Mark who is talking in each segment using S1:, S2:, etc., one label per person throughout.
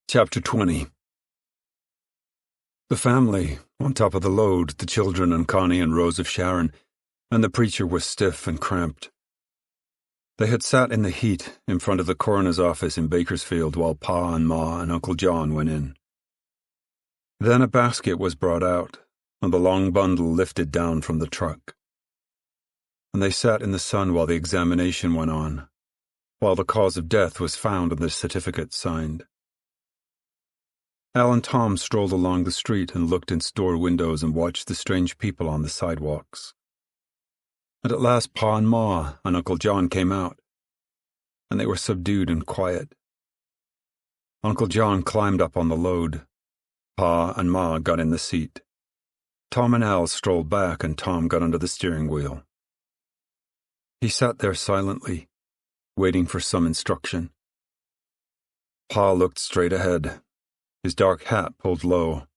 S1: Chapter 20. The family, on top of the load, the children and Connie and Rose of Sharon, and the preacher were stiff and cramped. They had sat in the heat in front of the coroner's office in Bakersfield while Pa and Ma and Uncle John went in. Then a basket was brought out, and the long bundle lifted down from the truck. And they sat in the sun while the examination went on, while the cause of death was found and the certificate signed. Al and Tom strolled along the street and looked in store windows and watched the strange people on the sidewalks. And at last Pa and Ma and Uncle John came out, and they were subdued and quiet. Uncle John climbed up on the load. Pa and Ma got in the seat. Tom and Al strolled back, and Tom got under the steering wheel. He sat there silently, waiting for some instruction. Pa looked straight ahead, his dark hat pulled low.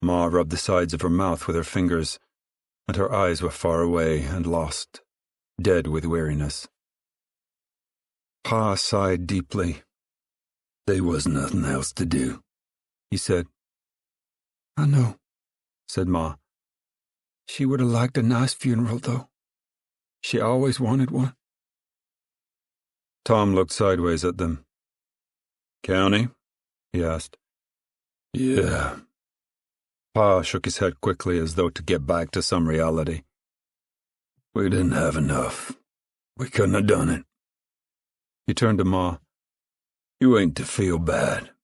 S1: Ma rubbed the sides of her mouth with her fingers, and her eyes were far away and lost, dead with weariness. Pa sighed deeply. "There was nothing else to do," he said.
S2: "I know," said Ma. "She would have liked a nice funeral, though. She always wanted one."
S1: Tom looked sideways at them. "County?" he asked.
S3: "Yeah."
S1: Pa shook his head quickly as though to get back to some reality.
S3: "We didn't have enough. We couldn't have done it."
S1: He turned to Ma.
S3: "You ain't to feel bad.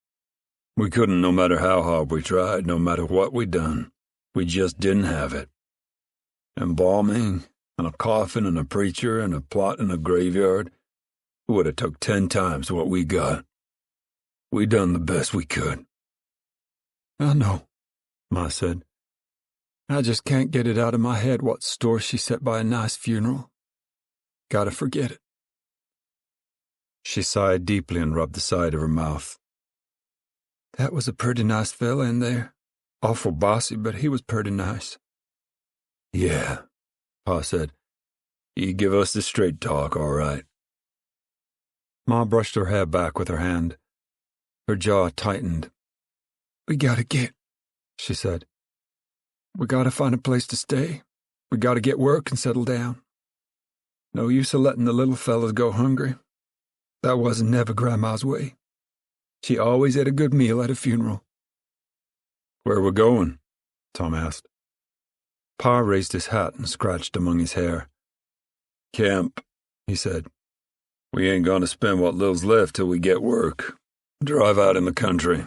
S3: We couldn't no matter how hard we tried, no matter what we done. We just didn't have it. Embalming, and a coffin, and a preacher, and a plot in a graveyard, it would have took 10 times what we got. We done the best we could."
S2: "I know,"
S1: Ma said.
S2: "I just can't get it out of my head what store she set by a nice funeral. Gotta forget it."
S1: She sighed deeply and rubbed the side of her mouth.
S2: "That was a pretty nice fella in there. Awful bossy, but he was pretty nice."
S3: "Yeah," Pa said. "He give us the straight talk, all right."
S1: Ma brushed her hair back with her hand. Her jaw tightened.
S2: "We gotta get," she said. "We gotta find a place to stay. We gotta get work and settle down. No use of letting the little fellas go hungry. That wasn't never Grandma's way. She always ate a good meal at a funeral."
S1: "Where we going?" Tom asked. Pa raised his hat and scratched among his hair.
S3: "Camp," he said. "We ain't gonna spend what little's left till we get work. Drive out in the country."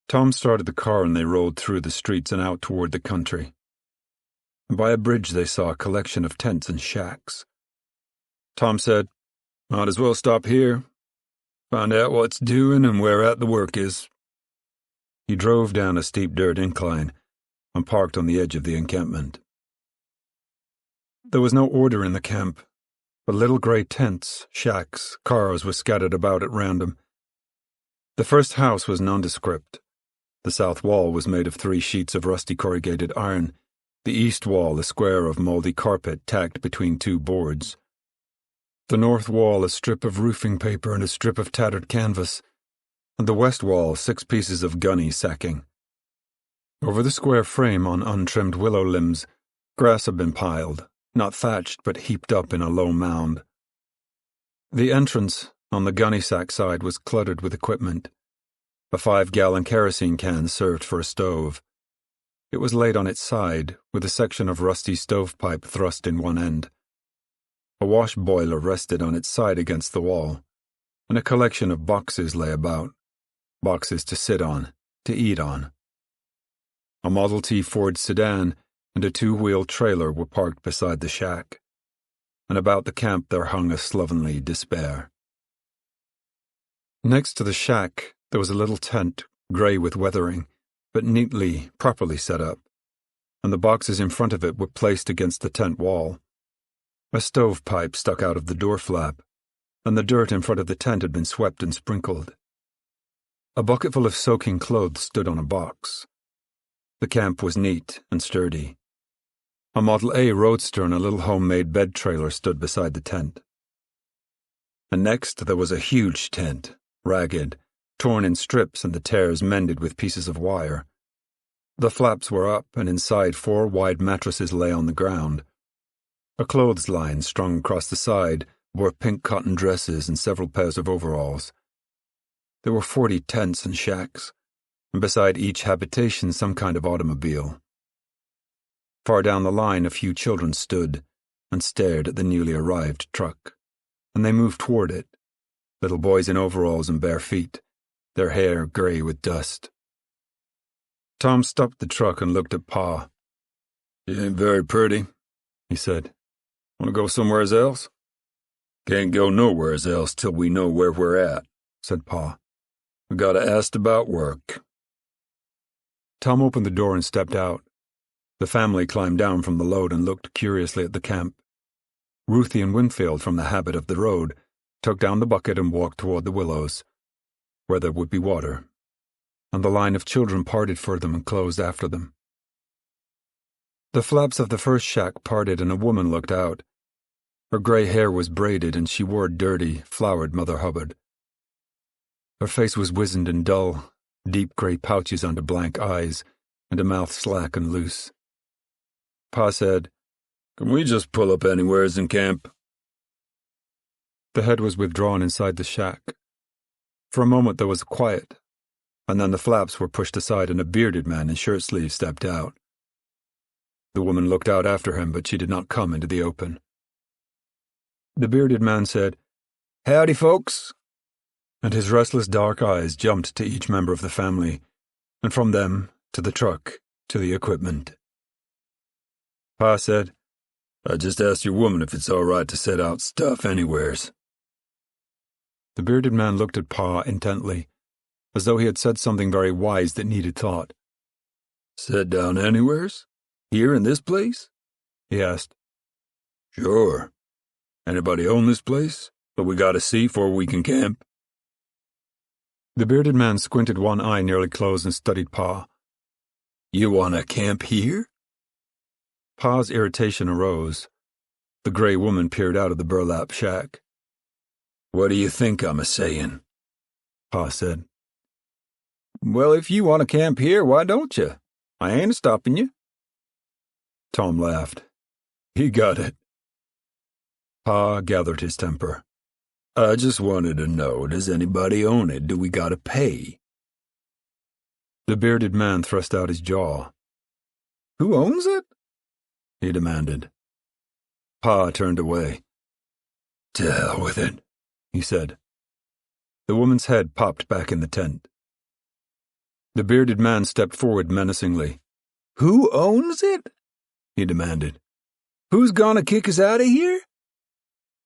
S1: Tom started the car and they rode through the streets and out toward the country. And by a bridge they saw a collection of tents and shacks. Tom said, "Might as well stop here. Find out what's doing and where at the work is." He drove down a steep dirt incline and parked on the edge of the encampment. There was no order in the camp, but little gray tents, shacks, cars were scattered about at random. The first house was nondescript. The south wall was made of 3 sheets of rusty corrugated iron, the east wall a square of moldy carpet tacked between 2 boards. The north wall a strip of roofing paper and a strip of tattered canvas, and the west wall 6 pieces of gunny sacking. Over the square frame on untrimmed willow limbs, grass had been piled, not thatched but heaped up in a low mound. The entrance, on the gunny sack side, was cluttered with equipment. A 5-gallon kerosene can served for a stove. It was laid on its side, with a section of rusty stovepipe thrust in one end. A wash boiler rested on its side against the wall, and a collection of boxes lay about, boxes to sit on, to eat on. A Model T Ford sedan and a 2-wheel trailer were parked beside the shack, and about the camp there hung a slovenly despair. Next to the shack, there was a little tent, gray with weathering, but neatly, properly set up, and the boxes in front of it were placed against the tent wall. A stovepipe stuck out of the door flap, and the dirt in front of the tent had been swept and sprinkled. A bucketful of soaking clothes stood on a box. The camp was neat and sturdy. A Model A roadster and a little homemade bed trailer stood beside the tent. And next there was a huge tent, ragged, torn in strips and the tears mended with pieces of wire. The flaps were up, and inside 4 wide mattresses lay on the ground. A clothesline strung across the side bore pink cotton dresses and several pairs of overalls. There were 40 tents and shacks, and beside each habitation some kind of automobile. Far down the line a few children stood and stared at the newly arrived truck, and they moved toward it, little boys in overalls and bare feet, their hair grey with dust. Tom stopped the truck and looked at Pa.
S3: "You ain't very pretty,"
S1: he said.
S3: "Want to go somewheres else?" "Can't go nowheres else till we know where we're at," said Pa. "We gotta ask about work."
S1: Tom opened the door and stepped out. The family climbed down from the load and looked curiously at the camp. Ruthie and Winfield, from the habit of the road, took down the bucket and walked toward the willows, where there would be water, and the line of children parted for them and closed after them. The flaps of the first shack parted and a woman looked out. Her gray hair was braided and she wore dirty, flowered Mother Hubbard. Her face was wizened and dull, deep gray pouches under blank eyes, and a mouth slack and loose. Pa said,
S3: "Can we just pull up anywheres in camp?"
S1: The head was withdrawn inside the shack. For a moment there was quiet, and then the flaps were pushed aside and a bearded man in shirt sleeves stepped out. The woman looked out after him, but she did not come into the open. The bearded man said, "Howdy, folks," and his restless dark eyes jumped to each member of the family, and from them to the truck, to the equipment. Pa said,
S3: "I just asked your woman if it's all right to set out stuff anywheres."
S1: The bearded man looked at Pa intently, as though he had said something very wise that needed thought.
S3: "Set down anywheres? Here in this place?"
S1: he asked.
S3: "Sure. Anybody own this place? But we gotta see 'fore we can camp."
S1: The bearded man squinted one eye nearly closed and studied Pa.
S3: "You wanna camp here?"
S1: Pa's irritation arose. The gray woman peered out of the burlap shack.
S3: "What do you think I'm a-sayin'?"
S1: Pa said.
S2: "Well, if you want to camp here, why don't you? I ain't stopping you."
S1: Tom laughed. He got it. Pa gathered his temper.
S3: "I just wanted to know, does anybody own it? Do we gotta pay?"
S1: The bearded man thrust out his jaw.
S2: "Who owns it?"
S1: he demanded. Pa turned away.
S3: "To hell with it,"
S1: he said. The woman's head popped back in the tent. The bearded man stepped forward menacingly.
S2: "Who owns it?"
S1: he demanded.
S2: "Who's gonna kick us out of here?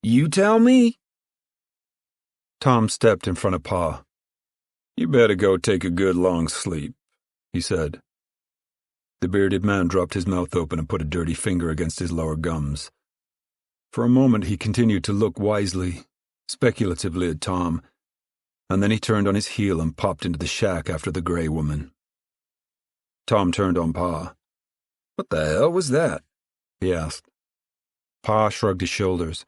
S2: You tell me."
S1: Tom stepped in front of Pa.
S3: "You better go take a good long sleep," he said.
S1: The bearded man dropped his mouth open and put a dirty finger against his lower gums. For a moment he continued to look wisely, speculatively at Tom, and then he turned on his heel and popped into the shack after the gray woman. Tom turned on Pa.
S2: "What the hell was that?"
S1: he asked. Pa shrugged his shoulders.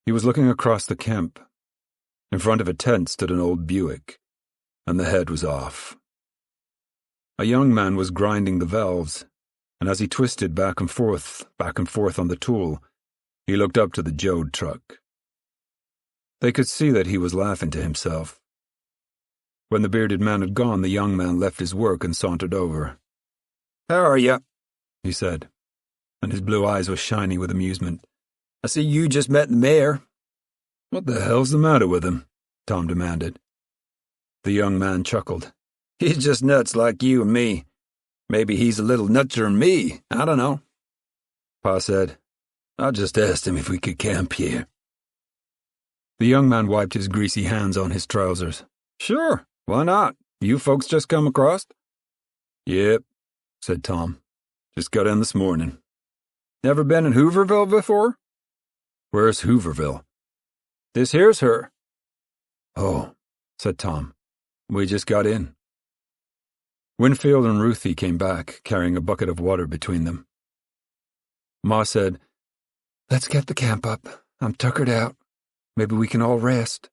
S1: He was looking across the camp. In front of a tent stood an old Buick, and the head was off. A young man was grinding the valves, and as he twisted back and forth on the tool, he looked up to the Joad truck. They could see that he was laughing to himself. When the bearded man had gone, the young man left his work and sauntered over.
S2: "How are ya?"
S1: he said, and his blue eyes were shiny with amusement.
S2: "I see you just met the mayor."
S3: "What the hell's the matter with him?"
S1: Tom demanded. The young man chuckled.
S2: "He's just nuts like you and me. Maybe he's a little nutsier than me. I don't know."
S1: Pa said,
S3: "I just asked him if we could camp here."
S1: The young man wiped his greasy hands on his trousers.
S2: "Sure, why not? You folks just come across?"
S1: "Yep," said Tom. "Just got in this morning."
S2: "Never been in Hooverville before?"
S1: "Where's Hooverville?"
S2: "This here's her."
S1: "Oh," said Tom. "We just got in." Winfield and Ruthie came back, carrying a bucket of water between them. Ma said,
S2: "Let's get the camp up. I'm tuckered out. Maybe we can all rest."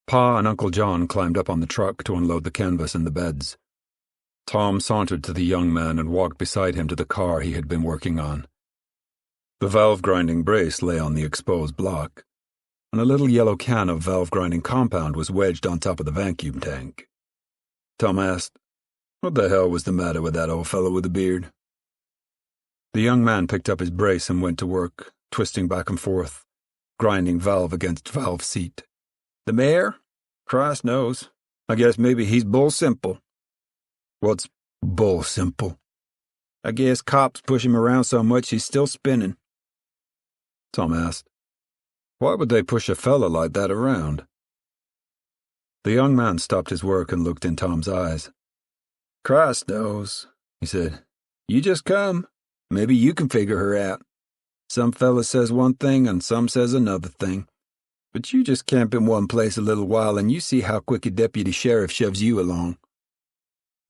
S1: Pa and Uncle John climbed up on the truck to unload the canvas and the beds. Tom sauntered to the young man and walked beside him to the car he had been working on. The valve-grinding brace lay on the exposed block, and a little yellow can of valve-grinding compound was wedged on top of the vacuum tank. Tom asked, "What the hell was the matter with that old fellow with the beard?" The young man picked up his brace and went to work, twisting back and forth, grinding valve against valve seat. "The mayor? Christ knows. I guess maybe he's bull simple." "What's bull simple?" "I guess cops push him around so much he's still spinning." Tom asked, "Why would they push a fella like that around?" The young man stopped his work and looked in Tom's eyes. "Christ knows," he said. "You just come. Maybe you can figure her out. Some fella says one thing and some says another thing. But you just camp in one place a little while and you see how quick a deputy sheriff shoves you along."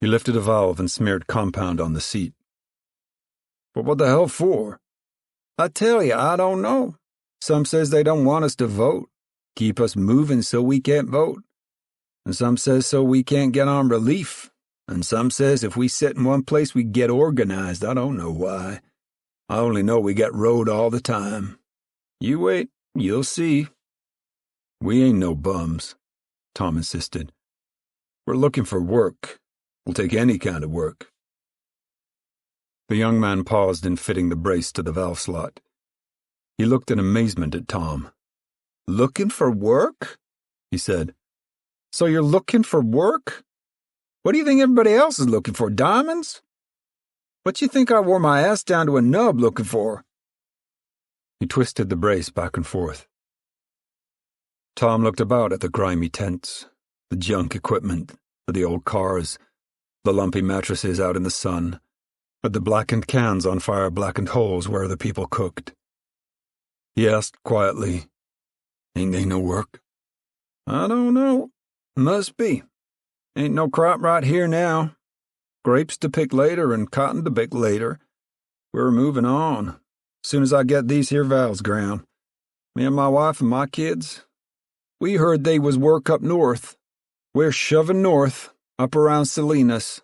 S1: He lifted a valve and smeared compound on the seat. "But what the hell for?" "I tell you, I don't know. Some says they don't want us to vote, keep us moving so we can't vote. And some says so we can't get on relief. And some says if we sit in one place we get organized. I don't know why. I only know we get rode all the time. You wait, you'll see." "We ain't no bums," Tom insisted. "We're looking for work. We'll take any kind of work." The young man paused in fitting the brace to the valve slot. He looked in amazement at Tom. "Looking for work?" he said. "So you're looking for work? What do you think everybody else is looking for, diamonds? What do you think I wore my ass down to a nub looking for?" He twisted the brace back and forth. Tom looked about at the grimy tents, the junk equipment, at the old cars, the lumpy mattresses out in the sun, at the blackened cans on fire-blackened holes where the people cooked. He asked quietly, "Ain't they no work?" "I don't know. Must be. Ain't no crop right here now. Grapes to pick later and cotton to pick later. We're moving on. Soon as I get these here valves ground. Me and my wife and my kids. We heard they was work up north. We're shoving north, up around Salinas."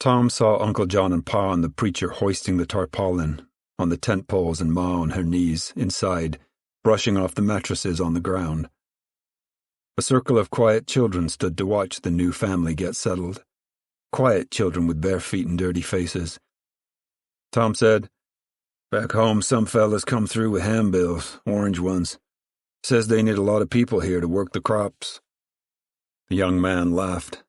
S1: Tom saw Uncle John and Pa and the preacher hoisting the tarpaulin on the tent poles and Ma on her knees inside, brushing off the mattresses on the ground. A circle of quiet children stood to watch the new family get settled. Quiet children with bare feet and dirty faces. Tom said, "Back home some fellas come through with handbills, orange ones. Says they need a lot of people here to work the crops." The young man laughed.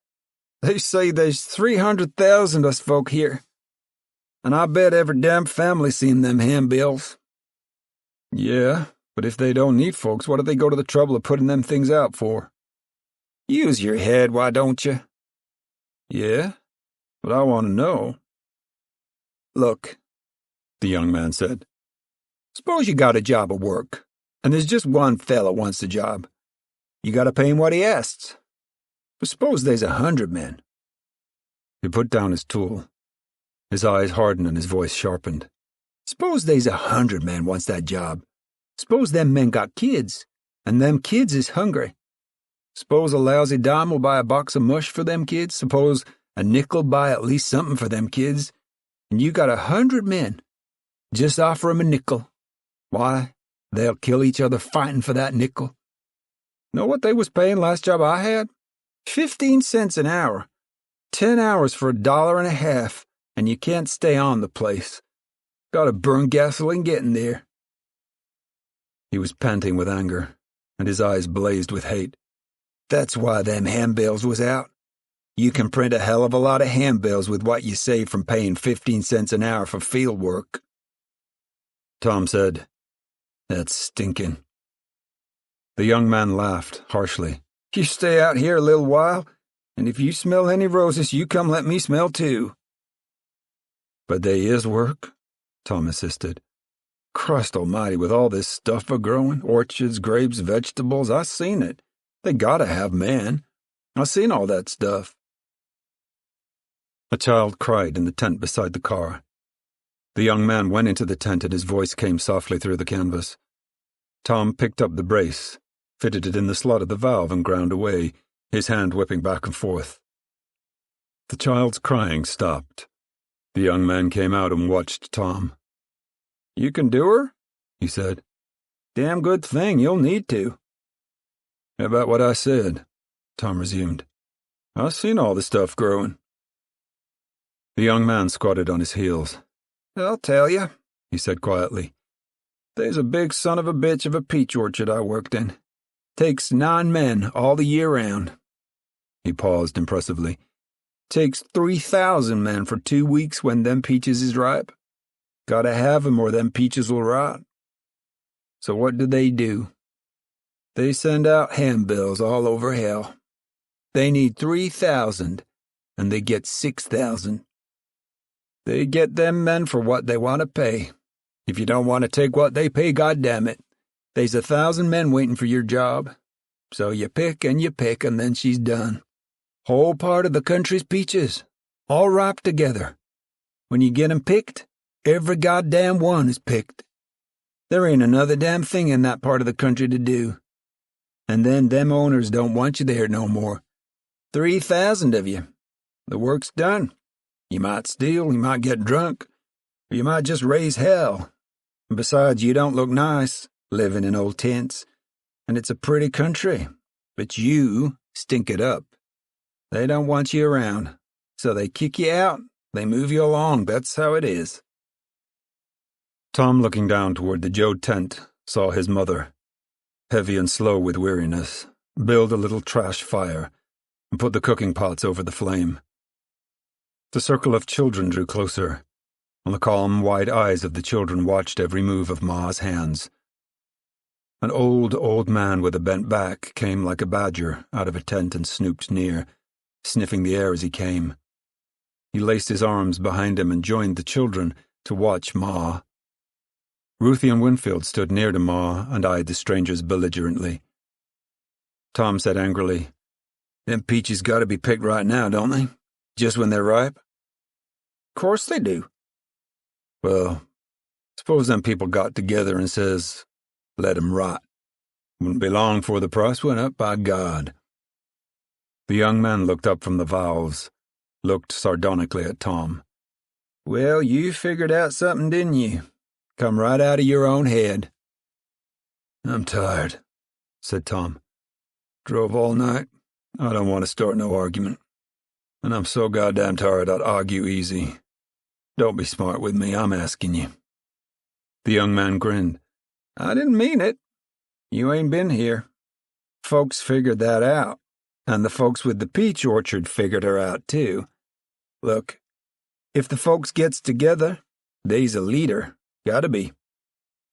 S1: "They say there's 300,000 us folk here. And I bet every damn family seen them handbills." "Yeah, but if they don't need folks, what do they go to the trouble of putting them things out for?" "Use your head, why don't you?" "Yeah, but I want to know." "Look," the young man said, "suppose you got a job of work, and there's just one fella wants the job. You got to pay him what he asks. But suppose there's 100 men. He put down his tool. His eyes hardened and his voice sharpened. "Suppose there's 100 men wants that job. Suppose them men got kids, and them kids is hungry. Suppose a lousy dime will buy a box of mush for them kids. Suppose a nickel buy at least something for them kids. And you got 100 men. Just offer 'em a nickel. Why, they'll kill each other fighting for that nickel. Know what they was paying last job I had? 15 cents an hour. 10 hours for $1.50, and you can't stay on the place. Gotta burn gasoline getting there." He was panting with anger, and his eyes blazed with hate. "That's why them handbills was out. You can print a hell of a lot of handbills with what you save from paying 15 cents an hour for field work." Tom said, "That's stinking." The young man laughed harshly. "You stay out here a little while, and if you smell any roses, you come let me smell too." "But they is work," Tom insisted. "Christ almighty, with all this stuff a-growing, orchards, grapes, vegetables, I seen it. They gotta have men. I seen all that stuff." A child cried in the tent beside the car. The young man went into the tent and his voice came softly through the canvas. Tom picked up the brace, fitted it in the slot of the valve, and ground away, his hand whipping back and forth. The child's crying stopped. The young man came out and watched Tom.
S2: "You can do her?"
S1: he said.
S2: "Damn good thing, you'll need to."
S1: "How about what I said?" Tom resumed.
S2: "I seen all the stuff growing."
S1: The young man squatted on his heels.
S2: "I'll tell you,"
S1: he said quietly.
S2: "There's a big son of a bitch of a peach orchard I worked in. Takes 9 men all the year round."
S1: He paused impressively.
S2: "Takes 3,000 men for 2 weeks when them peaches is ripe. Gotta have 'em or them peaches will rot. So what do? They send out handbills all over hell. They need 3,000, and they get 6,000. They get them men for what they want to pay. If you don't want to take what they pay, goddammit, there's 1,000 men waiting for your job. So you pick, and then she's done. Whole part of the country's peaches, all ripe together. When you get 'em picked, every goddamn one is picked. There ain't another damn thing in that part of the country to do. And then them owners don't want you there no more. 3,000 of you. The work's done. You might steal, you might get drunk, or you might just raise hell. And besides, you don't look nice, living in old tents. And it's a pretty country, but you stink it up. They don't want you around, so they kick you out, they move you along, that's how it is."
S1: Tom, looking down toward the Joad tent, saw his mother, heavy and slow with weariness, build a little trash fire and put the cooking pots over the flame. The circle of children drew closer, and the calm, wide eyes of the children watched every move of Ma's hands. An old man with a bent back came like a badger out of a tent and snooped near, sniffing the air as he came. He laced his arms behind him and joined the children to watch Ma. Ruthie and Winfield stood near to Ma and eyed the strangers belligerently. Tom said angrily, "Them peaches gotta be picked right now, don't they? Just when they're ripe?"
S2: "Course they do."
S1: "Well, suppose them people got together and says, 'Let 'em rot.' Wouldn't be long before the price went up, by God." The young man looked up from the valves, looked sardonically at Tom.
S2: "Well, you figured out something, didn't you? Come right out of your own head."
S1: "I'm tired," said Tom. "Drove all night. I don't want to start no argument. And I'm so goddamn tired I'd argue easy. Don't be smart with me, I'm asking you." The young man grinned.
S2: "I didn't mean it. You ain't been here. Folks figured that out, and the folks with the peach orchard figured her out, too. Look, if the folks gets together, they's a leader. Gotta be.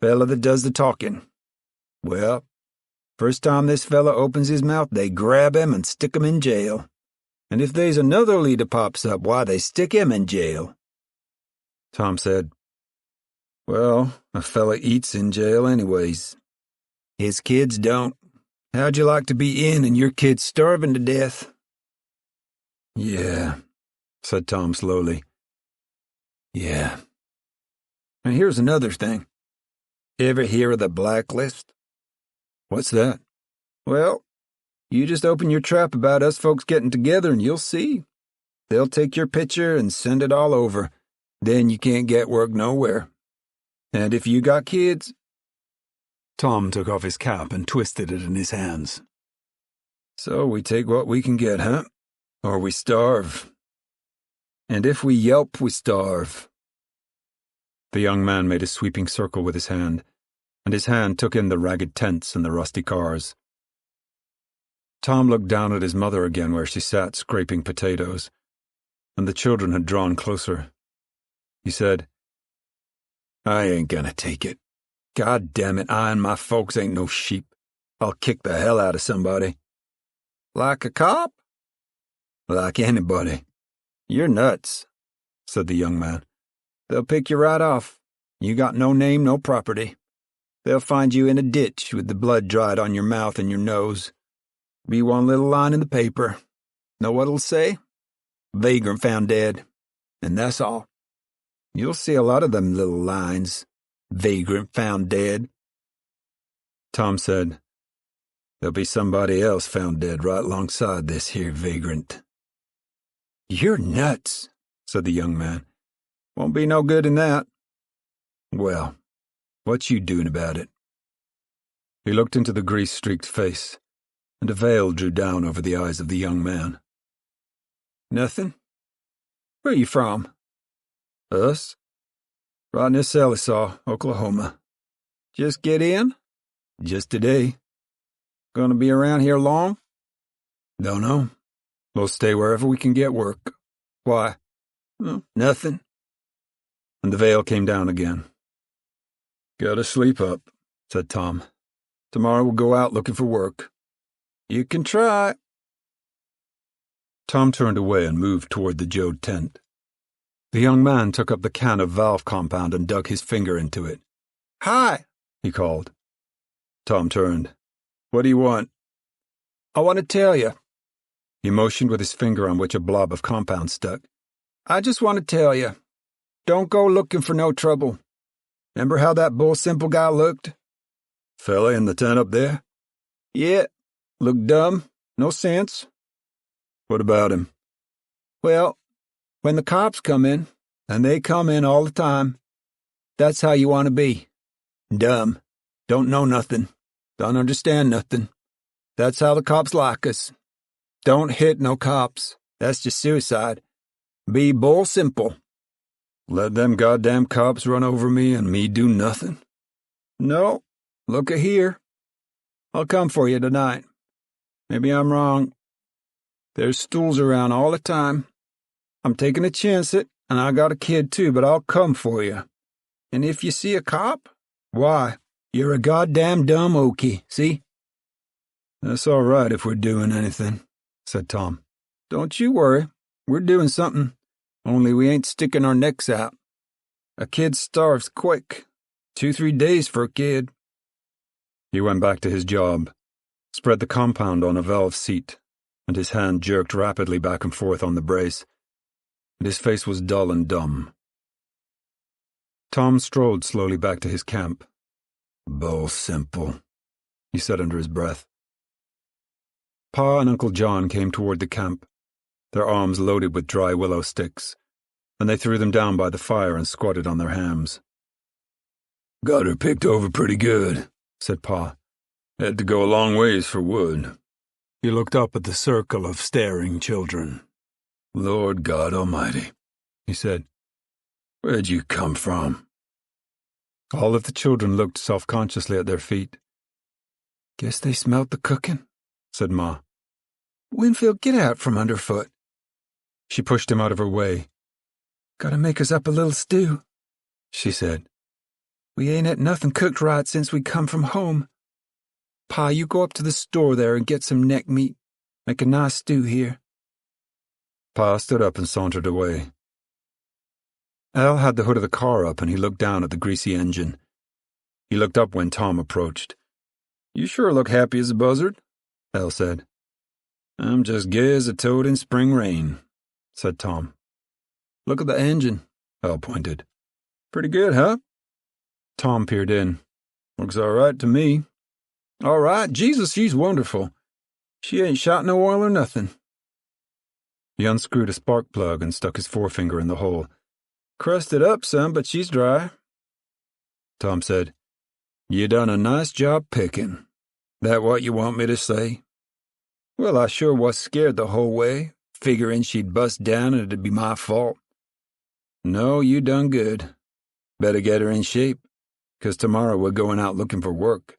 S2: Fella that does the talking. Well, first time this fella opens his mouth, they grab him and stick him in jail. And if they's another leader pops up, why, they stick him in jail."
S1: Tom said,
S2: "Well, a fella eats in jail anyways. His kids don't. How'd you like to be in and your kids starving to death?"
S1: "Yeah," said Tom slowly. "Yeah."
S2: "And here's another thing. Ever hear of the blacklist?"
S1: "What's that?"
S2: "Well, you just open your trap about us folks getting together and you'll see. They'll take your picture and send it all over. Then you can't get work nowhere. And if you got kids—"
S1: Tom took off his cap and twisted it in his hands.
S2: "So we take what we can get, huh? Or we starve. And if we yelp, we starve."
S1: The young man made a sweeping circle with his hand, and his hand took in the ragged tents and the rusty cars. Tom looked down at his mother again where she sat scraping potatoes, and the children had drawn closer. He said,
S2: "I ain't gonna take it. God damn it, I and my folks ain't no sheep. I'll kick the hell out of somebody." "Like a cop?" "Like anybody." "You're nuts," said the young man. "They'll pick you right off. You got no name, no property. They'll find you in a ditch with the blood dried on your mouth and your nose. Be one little line in the paper. Know what it'll say? Vagrant found dead. And that's all. You'll see a lot of them little lines. Vagrant found dead."
S1: Tom said,
S3: There'll be somebody else found dead right alongside this here vagrant."
S2: "You're nuts," said the young man.
S3: "Won't be no good in that." "Well, what you doing about it?" He looked into the grease-streaked face, and a veil drew down over the eyes of the young man.
S2: "Nothing. Where you from?"
S3: "Us? Right near Salisaw, Oklahoma."
S2: "Just get in?"
S3: "Just today."
S2: "Gonna be around here long?"
S3: "Don't know. We'll stay wherever we can get work."
S2: "Why?"
S3: "Nothing." And the veil came down again. "Gotta sleep up," said Tom. "Tomorrow we'll go out looking for work."
S2: "You can try."
S1: Tom turned away and moved toward the Joad tent. The young man took up the can of valve compound and dug his finger into it.
S2: "Hi,"
S1: he called. Tom turned. "What do you want?"
S2: "I want to tell you."
S1: He motioned with his finger on which a blob of compound stuck.
S2: "I just want to tell you. Don't go looking for no trouble. Remember how that bull simple guy looked?"
S3: "Fella in the tent up there?"
S2: "Yeah. Looked dumb. No sense."
S3: "What about him?"
S2: "Well, when the cops come in, and they come in all the time, that's how you want to be. Dumb. Don't know nothing. Don't understand nothing. That's how the cops like us. Don't hit no cops. That's just suicide. Be bull simple."
S3: "Let them goddamn cops run over me and me do nothing?"
S2: "No. Look-a here. I'll come for you tonight. Maybe I'm wrong. There's stools around all the time. I'm taking a chance at, and I got a kid too, but I'll come for you. And if you see a cop, why, you're a goddamn dumb okie, see?"
S3: "That's all right if we're doing anything," said Tom.
S2: "Don't you worry. We're doing something, only we ain't sticking our necks out. A kid starves quick. 2-3 days for a kid."
S1: He went back to his job, spread the compound on a valve seat, and his hand jerked rapidly back and forth on the brace, and his face was dull and dumb. Tom strolled slowly back to his camp.
S3: "Bull simple,"
S1: he said under his breath. Pa and Uncle John came toward the camp, their arms loaded with dry willow sticks, and they threw them down by the fire and squatted on their hams.
S3: "Got her picked over pretty good," said Pa. "Had to go a long ways for wood." He looked up at the circle of staring children. "Lord God Almighty," he said. "Where'd you come from?"
S1: All of the children looked self-consciously at their feet.
S2: "Guess they smelt the cooking,"
S1: said Ma.
S2: "Winfield, get out from underfoot."
S1: She pushed him out of her way.
S2: "Gotta make us up a little stew," she said. "We ain't had nothing cooked right since we come from home. Pa, you go up to the store there and get some neck meat. Make a nice stew here."
S1: Pa stood up and sauntered away. Al had the hood of the car up and he looked down at the greasy engine. He looked up when Tom approached.
S3: "You sure look happy as a buzzard,"
S1: Al said.
S3: "I'm just gay as a toad in spring rain,"
S1: said Tom.
S2: "Look at the engine,"
S1: Al pointed.
S3: "Pretty good, huh?"
S1: Tom peered in.
S3: "Looks all right to me."
S2: "All right? Jesus, she's wonderful. She ain't shot no oil or nothing."
S1: He unscrewed a spark plug and stuck his forefinger in the hole.
S2: "Crusted up some, but she's dry."
S1: Tom said,
S3: "You done a nice job picking. That what you want me to say?"
S2: "Well, I sure was scared the whole way, figuring she'd bust down and it'd be my fault."
S3: "No, you done good. Better get her in shape, 'cause tomorrow we're going out looking for work."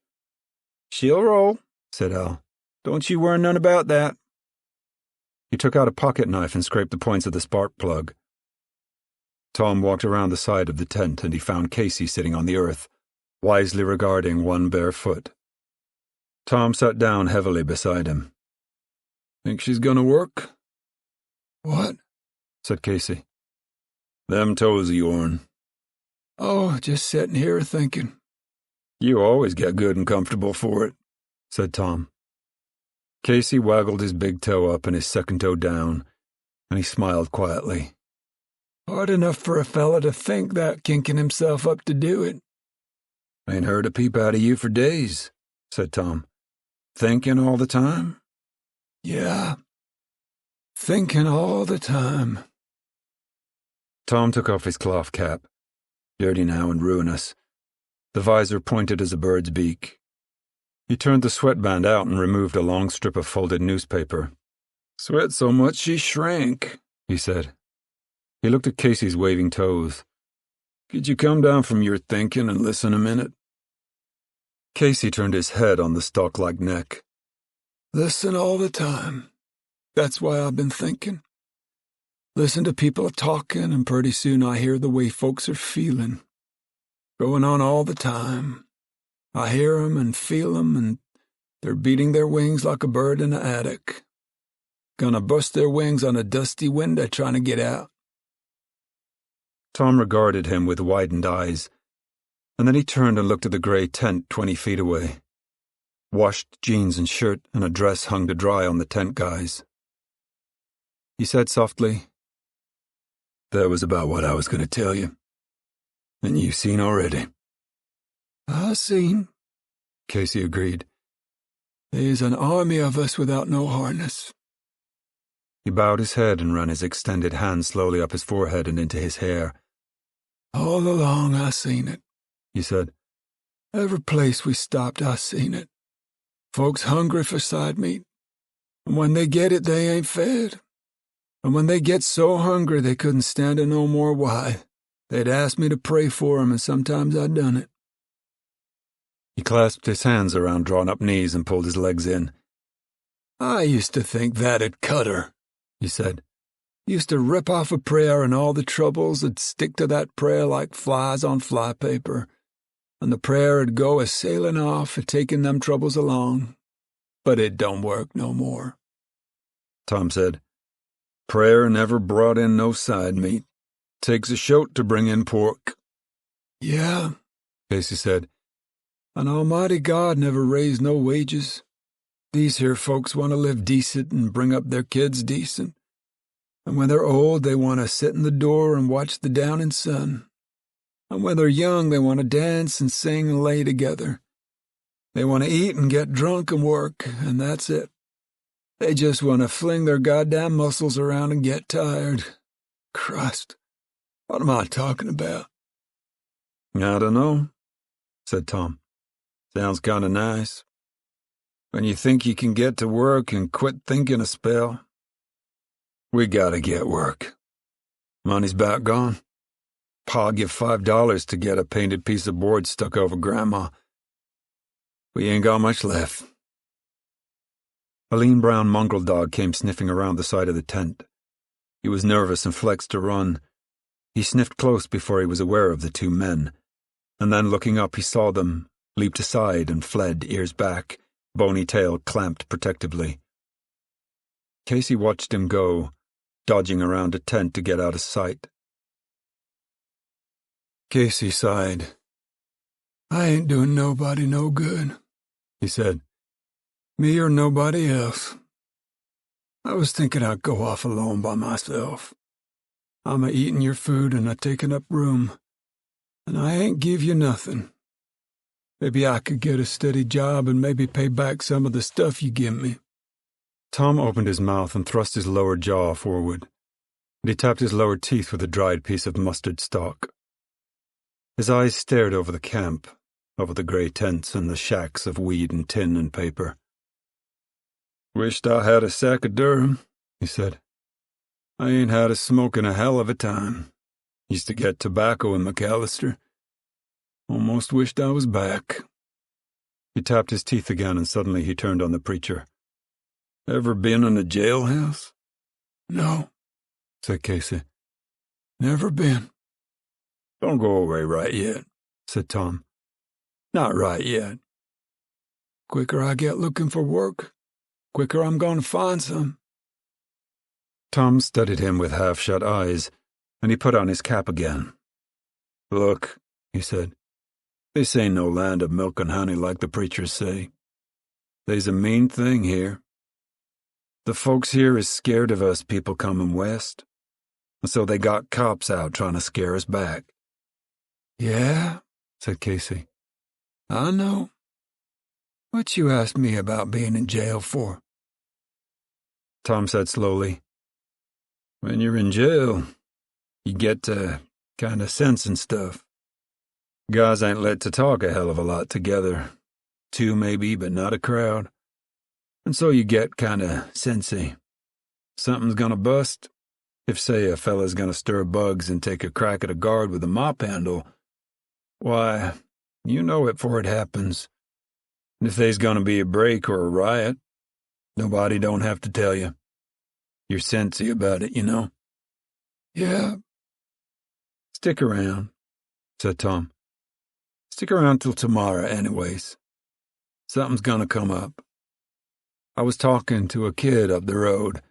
S2: "She'll roll," said Al. "Don't you worry none about that."
S1: He took out a pocket knife and scraped the points of the spark plug. Tom walked around the side of the tent and he found Casey sitting on the earth, wisely regarding one bare foot. Tom sat down heavily beside him.
S3: "Think she's gonna work?"
S2: "What?"
S1: said Casey.
S3: "Them toes of yourn."
S2: "Oh, just sitting here thinking."
S3: "You always get good and comfortable for it,"
S1: said Tom. Casey waggled his big toe up and his second toe down, and he smiled quietly.
S2: "Hard enough for a fella to think that, kinking himself up to do it."
S3: "Ain't heard a peep out of you for days," said Tom.
S1: Thinking all the time?
S2: Yeah. Thinking all the time.
S1: Tom took off his cloth cap, dirty now and ruinous, the visor pointed as a bird's beak. He turned the sweatband out and removed a long strip of folded newspaper. "Sweat so much she shrank," he said. He looked at Casy's waving toes. "Could you come down from your thinking and listen a minute?" Casy turned his head on the stalk-like neck.
S2: Listen all the time. That's why I've been thinking. Listen to people talking, and pretty soon I hear the way folks are feeling. Going on all the time. I hear 'em and feel 'em, and they're beating their wings like a bird in the attic. Gonna bust their wings on a dusty window trying to get out.
S1: Tom regarded him with widened eyes, and then he turned and looked at the gray tent 20 feet away. Washed jeans and shirt and a dress hung to dry on the tent guys. He said softly, "That was about what I was going to tell you. And you've seen already."
S2: I seen, Casy agreed. There's an army of us without no harness.
S1: He bowed his head and ran his extended hand slowly up his forehead and into his hair.
S2: All along I seen it,
S1: he said.
S2: Every place we stopped I seen it. Folks hungry for side meat. And when they get it, they ain't fed. And when they get so hungry they couldn't stand it no more, why, they'd ask me to pray for 'em, and sometimes I done it.
S1: He clasped his hands around drawn-up knees and pulled his legs in.
S2: I used to think that'd cut her, he said. Used to rip off a prayer and all the troubles would stick to that prayer like flies on flypaper, and the prayer'd go a-sailing off, a-taking them troubles along. But it don't work no more.
S1: Tom said, "Prayer never brought in no side meat. Takes a shoat to bring in pork."
S2: Yeah, Casey said. And Almighty God never raised no wages. These here folks want to live decent and bring up their kids decent. And when they're old, they want to sit in the door and watch the downing sun. And when they're young, they want to dance and sing and lay together. They want to eat and get drunk and work, and that's it. They just want to fling their goddamn muscles around and get tired. Christ, what am I talking about?
S1: "I don't know," said Tom. "Sounds kind of nice. When you think you can get to work and quit thinking a spell. We gotta get work. Money's about gone. Pa give $5 to get a painted piece of board stuck over Grandma. We ain't got much left." A lean brown mongrel dog came sniffing around the side of the tent. He was nervous and flexed to run. He sniffed close before he was aware of the two men, and then looking up he saw them, leaped aside and fled, ears back, bony tail clamped protectively. Casey watched him go, dodging around a tent to get out of sight.
S2: Casey sighed. I ain't doing nobody no good, he said. Me or nobody else. I was thinking I'd go off alone by myself. I'm a-eating your food and a-taking up room, and I ain't give you nothing. Maybe I could get a steady job and maybe pay back some of the stuff you give me.
S1: Tom opened his mouth and thrust his lower jaw forward, and he tapped his lower teeth with a dried piece of mustard stalk. His eyes stared over the camp, over the gray tents and the shacks of weed and tin and paper. "Wished I had a sack of Durham," he said. "I ain't had a smoke in a hell of a time. Used to get tobacco in McAllister. Almost wished I was back." He tapped his teeth again, and suddenly he turned on the preacher. "Ever been in a jailhouse?"
S2: "No," said Casey. "Never been."
S1: "Don't go away right yet," said Tom. "Not right yet.
S2: Quicker I get looking for work, quicker I'm going to find some."
S1: Tom studied him with half-shut eyes, and he put on his cap again. "Look," he said, "this ain't no land of milk and honey like the preachers say. They's a mean thing here. The folks here is scared of us people coming west, and so they got cops out trying to scare us back."
S2: "Yeah," said Casey. "I know. What you asked me about being in jail for?
S1: Tom said slowly. When you're in jail, you get to kind of sensing stuff. Guys ain't let to talk a hell of a lot together. Two maybe, but not a crowd. And so you get kind of sensey. Something's gonna bust. If, say, a fella's gonna stir bugs and take a crack at a guard with a mop handle, why, you know it before it happens. And if there's gonna be a break or a riot, nobody don't have to tell you. You're sensey about it, you know?
S2: Yeah.
S1: Stick around, said Tom. Stick around till tomorrow anyways. Something's gonna come up. I was talking to a kid up the road,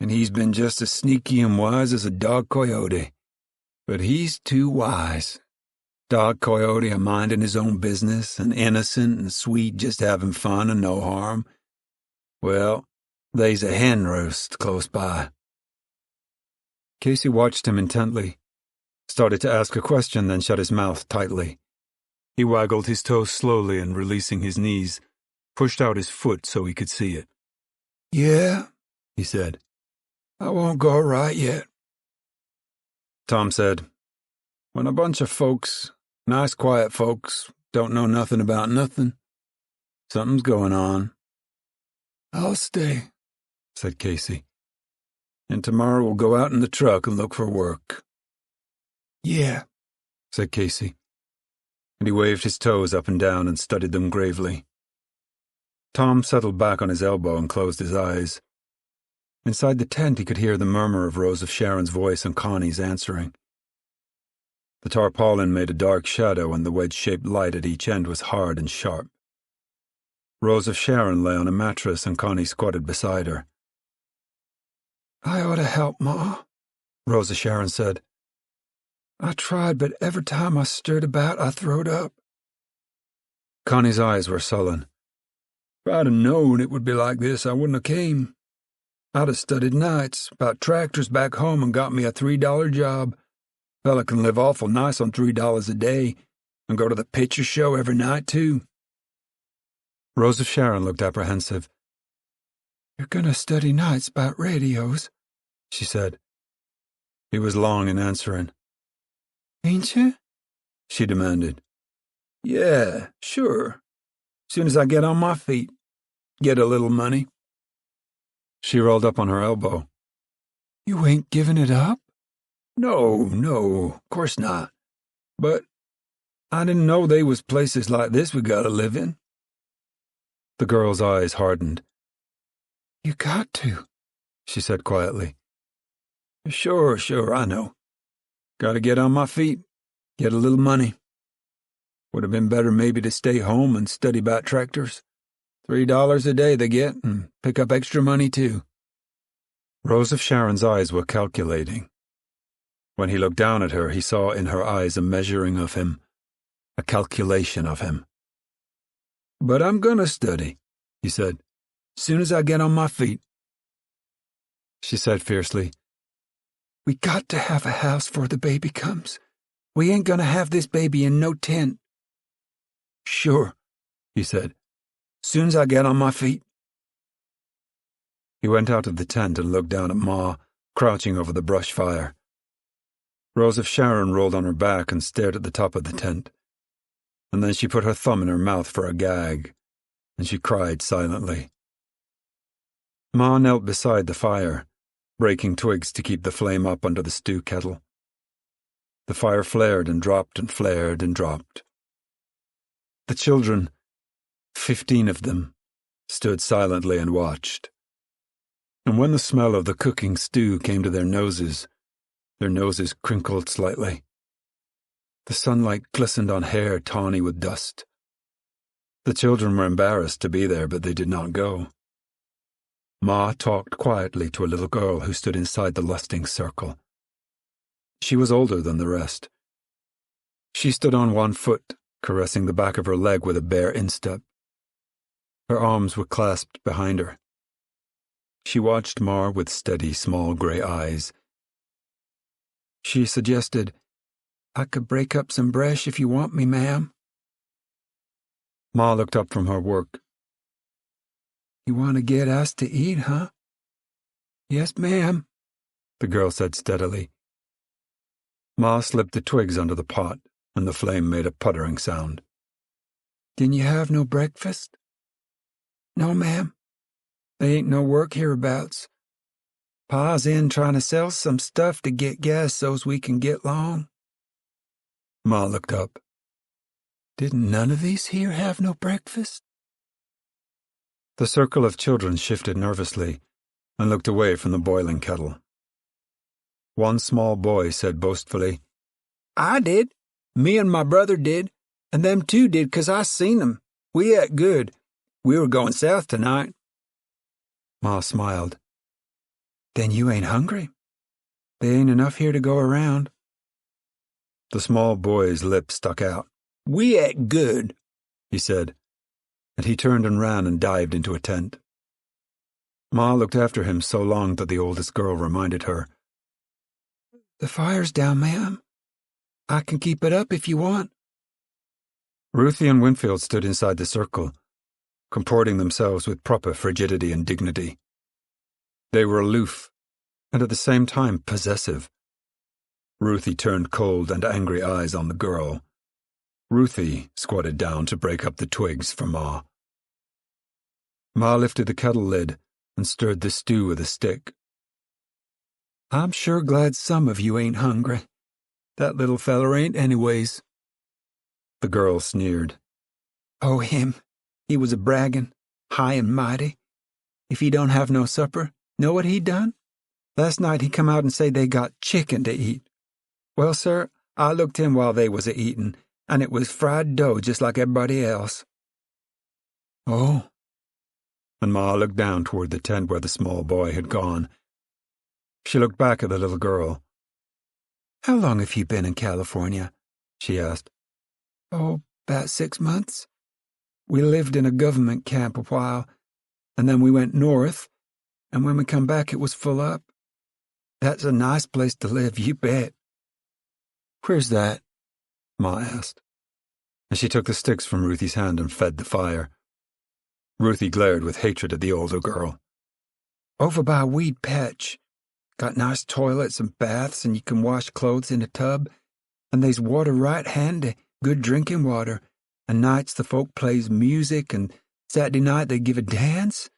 S1: and he's been just as sneaky and wise as a dog coyote. But he's too wise. Dog coyote a minding his own business, and innocent and sweet, just having fun and no harm. Well, they's a hen roast close by. Casey watched him intently, started to ask a question, then shut his mouth tightly. He waggled his toes slowly and, releasing his knees, pushed out his foot so he could see it.
S2: Yeah,
S1: he said.
S2: I won't go right yet.
S1: Tom said, when a bunch of folks, nice quiet folks, don't know nothing about nothing, something's going on.
S2: I'll stay,
S1: said Casey. And tomorrow we'll go out in the truck and look for work.
S2: Yeah,
S1: said Casey. And he waved his toes up and down and studied them gravely. Tom settled back on his elbow and closed his eyes. Inside the tent he could hear the murmur of Rose of Sharon's voice and Connie's answering. The tarpaulin made a dark shadow, and the wedge-shaped light at each end was hard and sharp. Rose of Sharon lay on a mattress, and Connie squatted beside her.
S2: I ought to help, Ma,
S1: Rose of Sharon said.
S2: I tried, but every time I stirred about, I throwed up.
S1: Connie's eyes were sullen.
S2: If I'd have known it would be like this, I wouldn't have came. I'd have studied nights, about tractors back home, and got me a $3 job. Fella can live awful nice on $3 a day, and go to the picture show every night, too.
S1: Rose of Sharon looked apprehensive.
S2: You're gonna study nights about radios,
S1: she said. He was long in answering.
S2: Ain't you?
S1: She demanded.
S2: Yeah, sure. Soon as I get on my feet, get a little money.
S1: She rolled up on her elbow.
S2: You ain't giving it up?
S1: No, of course not. But I didn't know they was places like this we gotta live in. The girl's eyes hardened.
S2: You got to,
S1: she said quietly.
S2: Sure, I know. Gotta get on my feet, get a little money. Would have been better maybe to stay home and study about tractors. $3 a day they get, and pick up extra money, too.
S1: Rose of Sharon's eyes were calculating. When he looked down at her, he saw in her eyes a measuring of him, a calculation of him.
S2: But I'm gonna study, he said, soon as I get on my feet.
S1: She said fiercely,
S2: We got to have a house before the baby comes. We ain't gonna have this baby in no tent.
S1: Sure, he said,
S2: soon as I get on my feet.
S1: He went out of the tent and looked down at Ma, crouching over the brush fire. Rose of Sharon rolled on her back and stared at the top of the tent, and then she put her thumb in her mouth for a gag, and she cried silently. Ma knelt beside the fire, breaking twigs to keep the flame up under the stew kettle. The fire flared and dropped and flared and dropped. The children, 15 of them, stood silently and watched. And when the smell of the cooking stew came to their noses crinkled slightly. The sunlight glistened on hair tawny with dust. The children were embarrassed to be there, but they did not go. Ma talked quietly to a little girl who stood inside the lusting circle. She was older than the rest. She stood on one foot, caressing the back of her leg with a bare instep. Her arms were clasped behind her. She watched Ma with steady, small grey eyes. She suggested,
S2: I could break up some brush if you want me, ma'am.
S1: Ma looked up from her work,
S2: You want to get us to eat, huh? Yes, ma'am, the girl said steadily.
S1: Ma slipped the twigs under the pot, and the flame made a puttering sound.
S2: Didn't you have no breakfast? No, ma'am. There ain't no work hereabouts. Pa's in trying to sell some stuff to get gas so's we can get long.
S1: Ma looked up.
S2: Didn't none of these here have no breakfast?
S1: The circle of children shifted nervously and looked away from the boiling kettle. One small boy said boastfully,
S2: I did. Me and my brother did. And them two did 'cause I seen 'em. We ate good. We were going south tonight.
S1: Ma smiled.
S2: Then you ain't hungry. There ain't enough here to go around.
S1: The small boy's lip stuck out.
S2: We ate good,
S1: he said, and he turned and ran and dived into a tent. Ma looked after him so long that the oldest girl reminded her,
S2: The fire's down, ma'am. I can keep it up if you want.
S1: Ruthie and Winfield stood inside the circle, comporting themselves with proper frigidity and dignity. They were aloof, and at the same time possessive. Ruthie turned cold and angry eyes on the girl. Ruthie squatted down to break up the twigs for Ma. Ma lifted the kettle lid and stirred the stew with a stick.
S2: I'm sure glad some of you ain't hungry. That little feller ain't anyways.
S1: The girl sneered.
S2: Oh, him. He was a braggin', high and mighty. If he don't have no supper, know what he done? Last night he come out and say they got chicken to eat. Well, sir, I looked in while they was a-eatin', and it was fried dough just like everybody else.
S1: Oh. And Ma looked down toward the tent where the small boy had gone. She looked back at the little girl.
S2: How long have you been in California? She asked. Oh, about 6 months. We lived in a government camp a while, and then we went north, and when we come back it was full up. That's a nice place to live, you bet.
S1: Where's that? Ma asked, and she took the sticks from Ruthie's hand and fed the fire. Ruthie glared with hatred at the older girl.
S2: Over by a weed patch. Got nice toilets and baths, and you can wash clothes in a tub, and they's water right handy, good drinking water, and nights the folk plays music, and Saturday night they give a dance.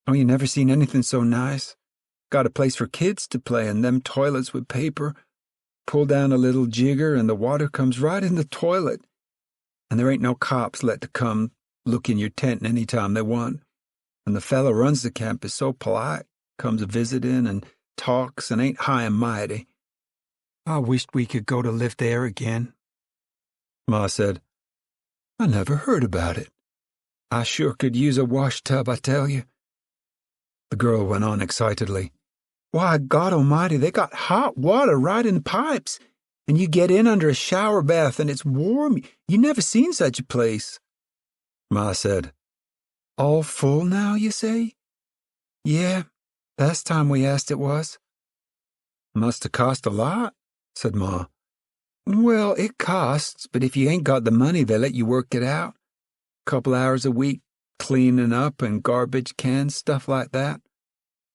S2: Oh, you never seen anything so nice. Got a place for kids to play, and them toilets with paper. Pull down a little jigger, and the water comes right in the toilet. And there ain't no cops let to come look in your tent any time they want. And the fella runs the camp is so polite, comes a-visitin' and talks and ain't high and mighty. I wished we could go to live there again.
S1: Ma said,
S2: I never heard about it. I sure could use a wash tub, I tell you.
S1: The girl went on excitedly.
S2: Why, God almighty, they got hot water right in the pipes, and you get in under a shower bath and it's warm. You never seen such a place.
S1: Ma said,
S2: All full now, you say? Yeah, last time we asked it was.
S1: Must have cost a lot, said Ma.
S2: Well, it costs, but if you ain't got the money, they let you work it out. Couple hours a week, cleaning up and garbage cans, stuff like that.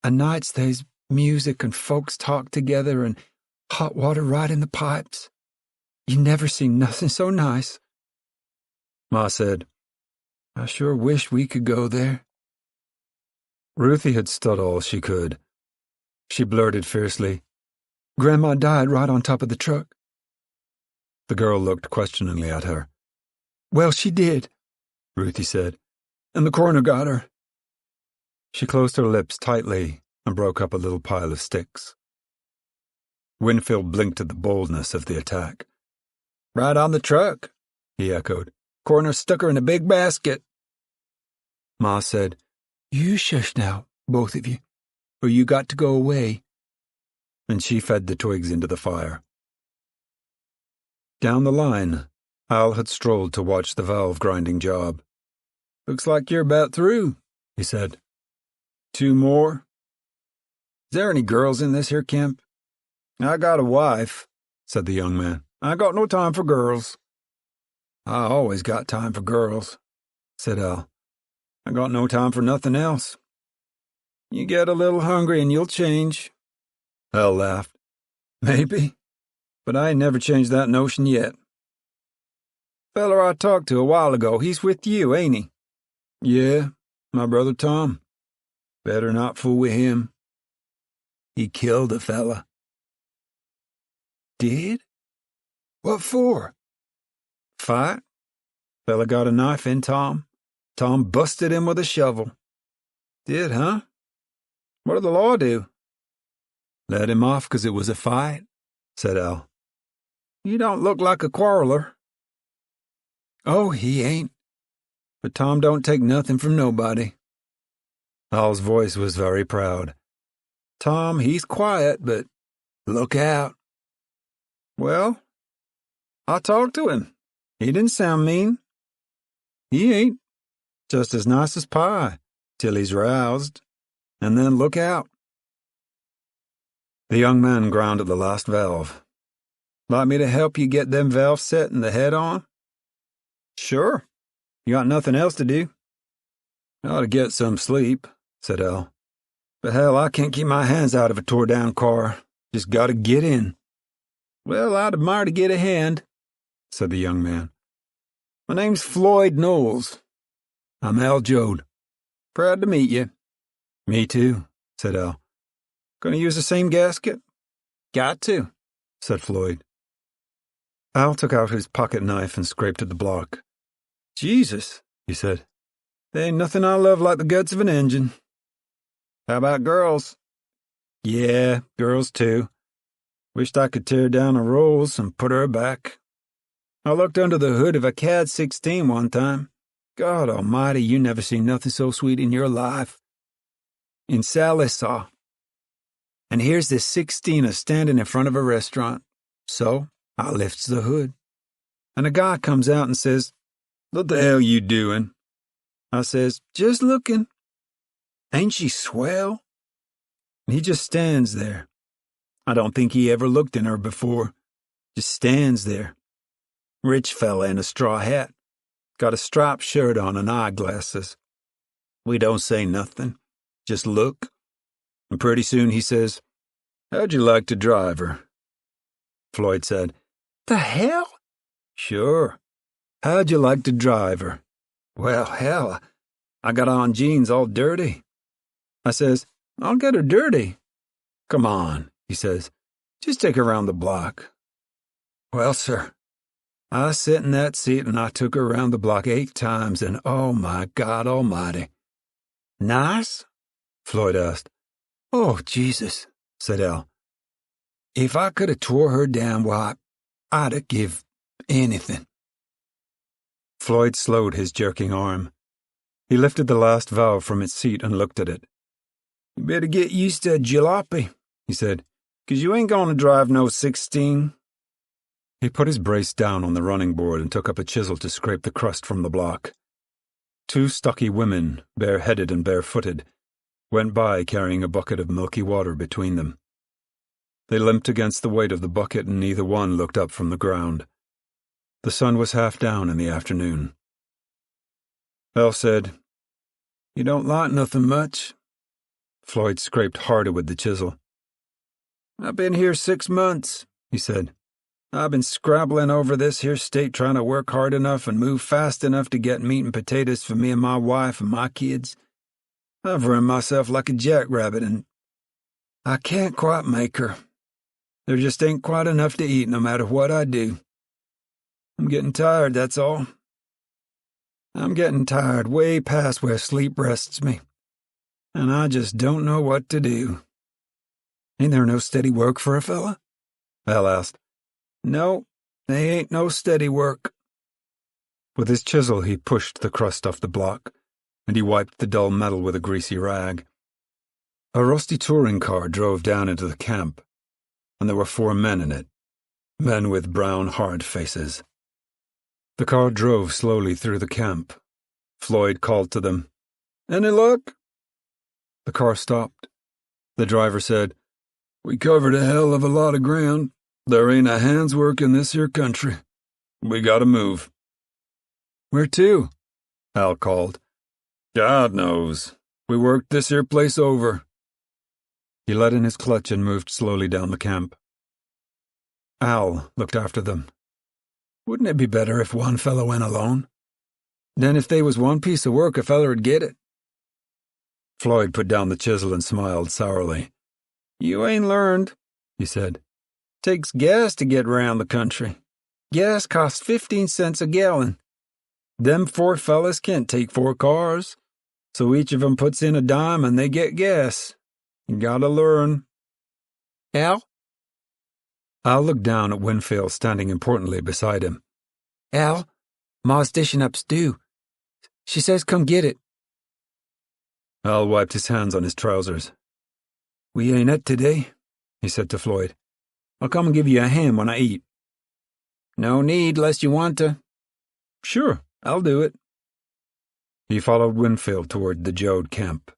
S2: And nights there's music and folks talk together and hot water right in the pipes. You never seen nothing so nice.
S1: Ma said,
S2: I sure wish we could go there.
S1: Ruthie had stood all she could. She blurted fiercely,
S2: Grandma died right on top of the truck.
S1: The girl looked questioningly at her.
S2: Well, she did,
S1: Ruthie said,
S2: and the coroner got her.
S1: She closed her lips tightly and broke up a little pile of sticks. Winfield blinked at the boldness of the attack.
S2: Right on the truck, he echoed. Coroner stuck her in a big basket.
S1: Ma said,
S2: You shush now, both of you, or you got to go away.
S1: And she fed the twigs into the fire. Down the line, Al had strolled to watch the valve-grinding job.
S2: Looks like you're about through, he said. 2 more? Is there any girls in this here camp? I got a wife, said the young man. I got no time for girls. I always got time for girls, said Al. I got no time for nothing else. You get a little hungry and you'll change. Al laughed. Maybe, but I ain't never changed that notion yet. Feller I talked to a while ago, he's with you, ain't he? Yeah, my brother Tom. Better not fool with him. He killed a fella. Did? What for? Fight. Fella got a knife in Tom. Tom busted him with a shovel. Did, huh? What'd the law do? Let him off 'cause it was a fight, said Al. You don't look like a quarreler. Oh, he ain't. But Tom don't take nothing from nobody. Al's voice was very proud. Tom, he's quiet, but look out. Well, I talked to him. He didn't sound mean. He ain't. Just as nice as pie, till he's roused. And then look out. The young man ground at the last valve. Like me to help you get them valves set and the head on? Sure. You got nothing else to do? I ought to get some sleep, said Al. But hell, I can't keep my hands out of a tore-down car. Just gotta get in. Well, I'd admire to get a hand, said the young man. My name's Floyd Knowles. I'm Al Joad. Proud to meet you. Me too, said Al. Gonna use the same gasket? Got to, said Floyd. Al took out his pocket knife and scraped at the block. Jesus, he said. There ain't nothing I love like the guts of an engine. How about girls? Yeah, girls too. Wished I could tear down a Rolls and put her back. I looked under the hood of a CAD 16 one time. God almighty, you never seen nothing so sweet in your life. In Sally saw. And here's this 16 standing in front of a restaurant. So I lifts the hood. And a guy comes out and says, What the hell you doing? I says, Just looking. Ain't she swell? And he just stands there. I don't think he ever looked in her before. Just stands there. Rich fella in a straw hat. Got a striped shirt on and eyeglasses. We don't say nothing. Just look. And pretty soon he says, How'd you like to drive her? Floyd said, The hell? Sure. How'd you like to drive her? Well, hell, I got on jeans all dirty. I says, I'll get her dirty. Come on, he says. Just take her around the block. Well, sir, I sit in that seat and I took her around the block 8 times and oh my God almighty. Nice? Floyd asked. Oh, Jesus, said Al. If I could have tore her down, why, I'd have give anything. Floyd slowed his jerking arm. He lifted the last valve from its seat and looked at it. You better get used to a jalopy, he said, 'cause you ain't gonna drive no 16. He put his brace down on the running board and took up a chisel to scrape the crust from the block. 2 stocky women, bareheaded and barefooted, went by carrying a bucket of milky water between them. They limped against the weight of the bucket and neither one looked up from the ground. The sun was half down in the afternoon. Al said, You don't like nothing much. Floyd scraped harder with the chisel. I've been here 6 months, he said. I've been scrabbling over this here state trying to work hard enough and move fast enough to get meat and potatoes for me and my wife and my kids. I've run myself like a jackrabbit and I can't quite make her. There just ain't quite enough to eat no matter what I do. I'm getting tired, that's all. I'm getting tired way past where sleep rests me. And I just don't know what to do. Ain't there no steady work for a fella? Al asked. No, they ain't no steady work. With his chisel he pushed the crust off the block, and he wiped the dull metal with a greasy rag. A rusty touring car drove down into the camp, and there were 4 men in it, men with brown, hard faces. The car drove slowly through the camp. Floyd called to them, Any luck? The car stopped. The driver said, We covered a hell of a lot of ground. There ain't a hand's work in this here country. We gotta move. Where to? Al called.
S1: God knows. We worked this here place over.
S2: He let in his clutch and moved slowly down the camp. Al looked after them. Wouldn't it be better if one fellow went alone? Then if they was one piece of work, a feller'd get it.
S1: Floyd put down the chisel and smiled sourly.
S2: You ain't learned, he said. Takes gas to get round the country. Gas costs 15 cents a gallon. Them 4 fellas can't take 4 cars, so each of 'em puts in a dime and they get gas. You gotta learn. Al? Al looked down at Winfield standing importantly beside him. Al, Ma's dishing up stew. She says come get it.
S1: Al wiped his hands on his trousers.
S2: We ain't et today, he said to Floyd. I'll come and give you a hand when I eat. No need, lest you want to. Sure, I'll do it.
S1: He followed Winfield toward the Joad camp.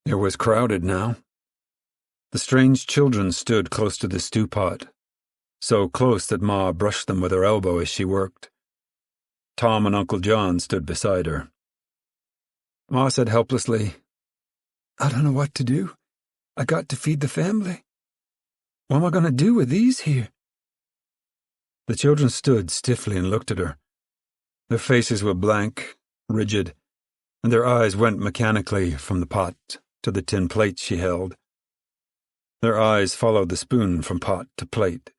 S1: It was crowded now. The strange children stood close to the stew pot, so close that Ma brushed them with her elbow as she worked. Tom and Uncle John stood beside her.
S2: Ma said helplessly, I don't know what to do. I got to feed the family. What am I going to do with these here?
S1: The children stood stiffly and looked at her. Their faces were blank, rigid, and their eyes went mechanically from the pot to the tin plates she held. Their eyes followed the spoon from pot to plate,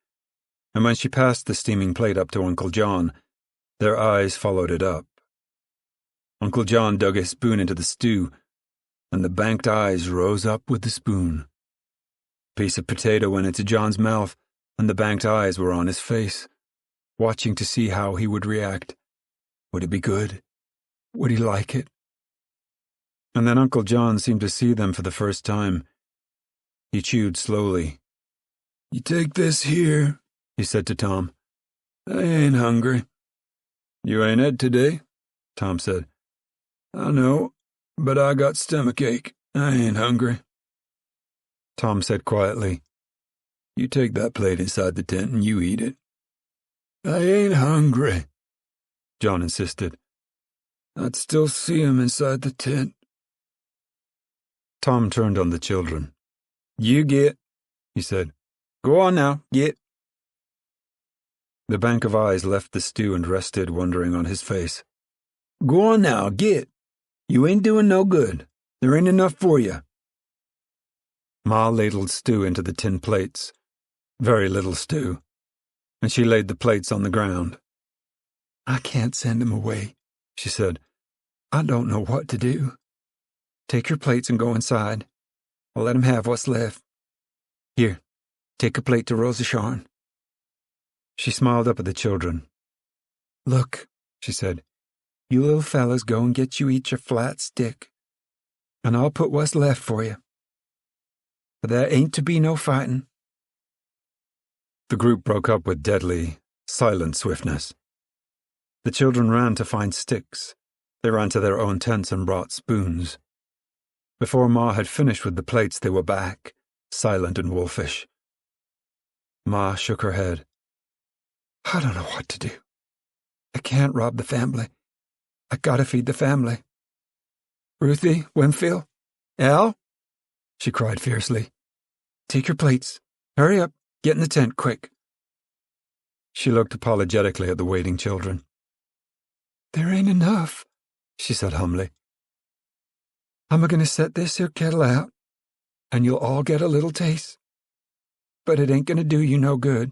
S1: and when she passed the steaming plate up to Uncle John, their eyes followed it up. Uncle John dug his spoon into the stew, and the banked eyes rose up with the spoon. A piece of potato went into John's mouth, and the banked eyes were on his face, watching to see how he would react. Would it be good? Would he like it? And then Uncle John seemed to see them for the first time. He chewed slowly.
S2: You take this here, he said to Tom. I ain't hungry.
S1: You ain't ed today, Tom said.
S2: I know, but I got stomachache. I ain't hungry.
S1: Tom said quietly, You take that plate inside the tent and you eat it.
S2: I ain't hungry,
S1: John insisted.
S2: I'd still see him inside the tent.
S1: Tom turned on the children.
S2: You get, he said. Go on now, get.
S1: The bank of eyes left the stew and rested wondering on his face.
S2: Go on now, get. You ain't doing no good. There ain't enough for you.
S1: Ma ladled stew into the tin plates. Very little stew. And she laid the plates on the ground.
S2: I can't send him away, she said. I don't know what to do. Take your plates and go inside. I'll let him have what's left. Here, take a plate to Rosa Sharn.
S1: She smiled up at the children.
S2: Look, she said, you little fellas go and get you each a flat stick, and I'll put what's left for you. But there ain't to be no fighting.
S1: The group broke up with deadly, silent swiftness. The children ran to find sticks. They ran to their own tents and brought spoons. Before Ma had finished with the plates, they were back, silent and wolfish. Ma shook her head.
S2: I don't know what to do. I can't rob the family. I gotta feed the family. Ruthie, Winfield, Al, she cried fiercely. Take your plates. Hurry up. Get in the tent, quick.
S1: She looked apologetically at the waiting children.
S2: There ain't enough, she said humbly. I'm a-going to set this here kettle out, and you'll all get a little taste. But it ain't going to do you no good.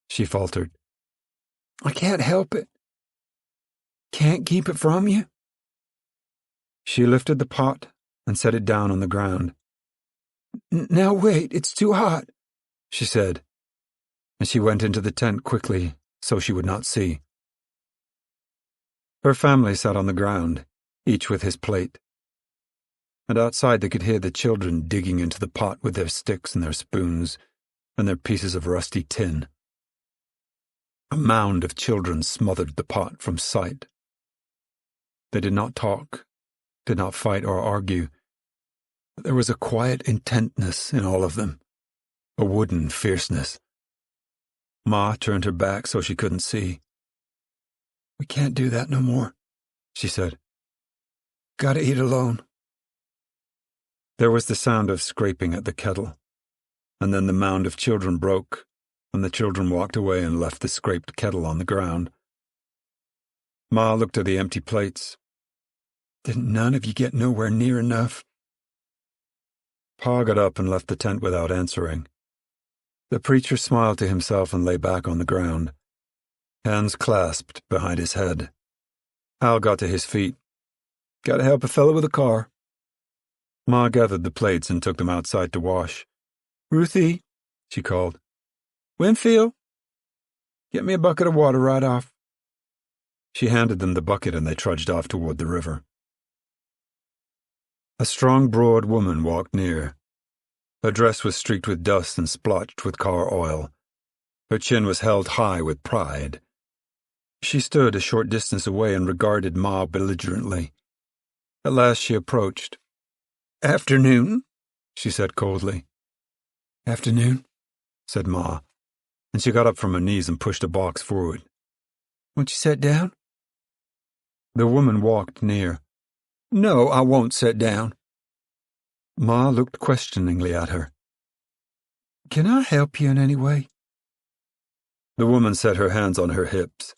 S1: She faltered.
S2: I can't help it. Can't keep it from you.
S1: She lifted the pot and set it down on the ground.
S2: Now wait, it's too hot,
S1: she said, and she went into the tent quickly so she would not see. Her family sat on the ground, each with his plate. And outside they could hear the children digging into the pot with their sticks and their spoons and their pieces of rusty tin. A mound of children smothered the pot from sight. They did not talk, did not fight or argue, but there was a quiet intentness in all of them, a wooden fierceness. Ma turned her back so she couldn't see.
S2: We can't do that no more, she said. Gotta eat alone.
S1: There was the sound of scraping at the kettle, and then the mound of children broke, and the children walked away and left the scraped kettle on the ground. Ma looked at the empty plates.
S2: Didn't none of you get nowhere near enough?
S1: Pa got up and left the tent without answering. The preacher smiled to himself and lay back on the ground, hands clasped behind his head. Al got to his feet.
S2: Gotta help a fellow with a car.
S1: Ma gathered the plates and took them outside to wash.
S2: Ruthie,
S1: she called.
S2: Winfield, get me a bucket of water right off.
S1: She handed them the bucket and they trudged off toward the river. A strong, broad woman walked near. Her dress was streaked with dust and splotched with car oil. Her chin was held high with pride. She stood a short distance away and regarded Ma belligerently. At last she approached.
S2: Afternoon,
S1: she said coldly.
S2: Afternoon,
S1: said Ma, and she got up from her knees and pushed a box forward.
S2: Won't you sit down?
S1: The woman walked near.
S2: No, I won't sit down.
S1: Ma looked questioningly at her.
S2: Can I help you in any way?
S1: The woman set her hands on her hips.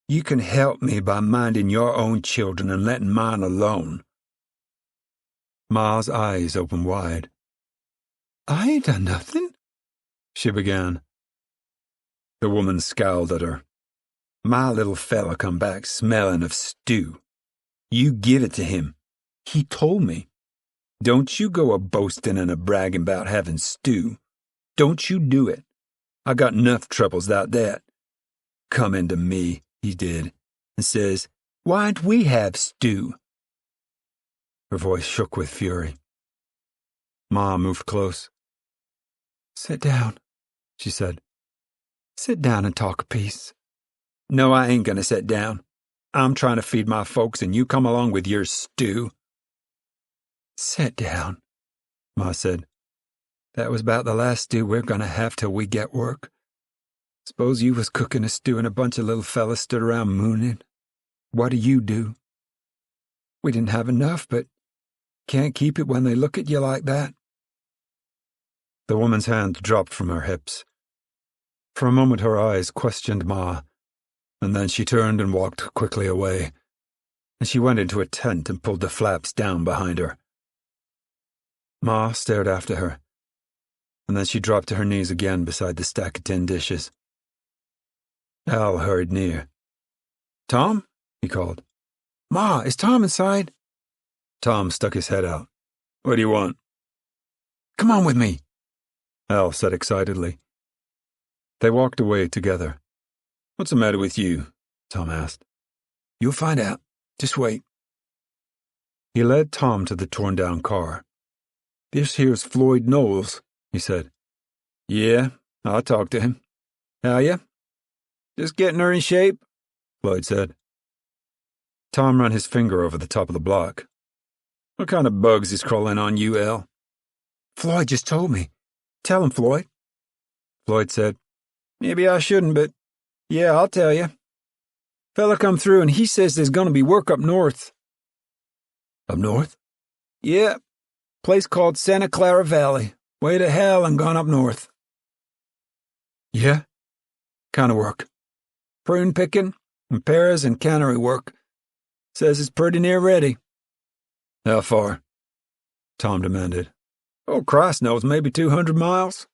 S2: You can help me by minding your own children and letting mine alone.
S1: Ma's eyes opened wide.
S2: I ain't done nothing,
S1: she began. The woman scowled at her.
S2: My little fella come back smelling of stew. You give it to him. He told me. Don't you go a-boasting and a-bragging about having stew. Don't you do it. I got enough troubles without that. Coming to me, he did, and says, why'n't we have stew?
S1: Her voice shook with fury. Ma moved close.
S2: Sit down, she said. Sit down and talk a piece.
S3: No, I ain't gonna sit down. I'm trying to feed my folks and you come along with your stew.
S2: Sit down, Ma said. That was about the last stew we're gonna have till we get work. Suppose you was cooking a stew and a bunch of little fellas stood around mooning. What do you do? We didn't have enough, but can't keep it when they look at you like that.
S1: The woman's hand dropped from her hips. For a moment her eyes questioned Ma, and then she turned and walked quickly away, and she went into a tent and pulled the flaps down behind her. Ma stared after her, and then she dropped to her knees again beside the stack of tin dishes. Al hurried near.
S2: Tom?
S1: He called.
S2: Ma, is Tom inside?
S1: Tom stuck his head out. What do you want?
S2: Come on with me,
S1: Al said excitedly. They walked away together. What's the matter with you? Tom asked.
S2: You'll find out. Just wait.
S1: He led Tom to the torn-down car.
S2: This here's Floyd Knowles, he said.
S3: Yeah, I'll talk to him. How ya? Just getting her in shape, Floyd said.
S1: Tom ran his finger over the top of the block.
S3: What kind of bugs is crawling on you, Al?
S2: Floyd just told me. Tell him, Floyd.
S1: Floyd said.
S3: Maybe I shouldn't, but yeah, I'll tell you. Fella come through and he says there's gonna be work up north.
S2: Up north?
S3: Yeah, place called Santa Clara Valley. Way to hell and gone up north.
S2: Yeah? Kind of work?
S3: Prune picking and pears and cannery work. Says it's pretty near ready.
S1: How far? Tom demanded.
S3: Oh, Christ knows, maybe 200 miles.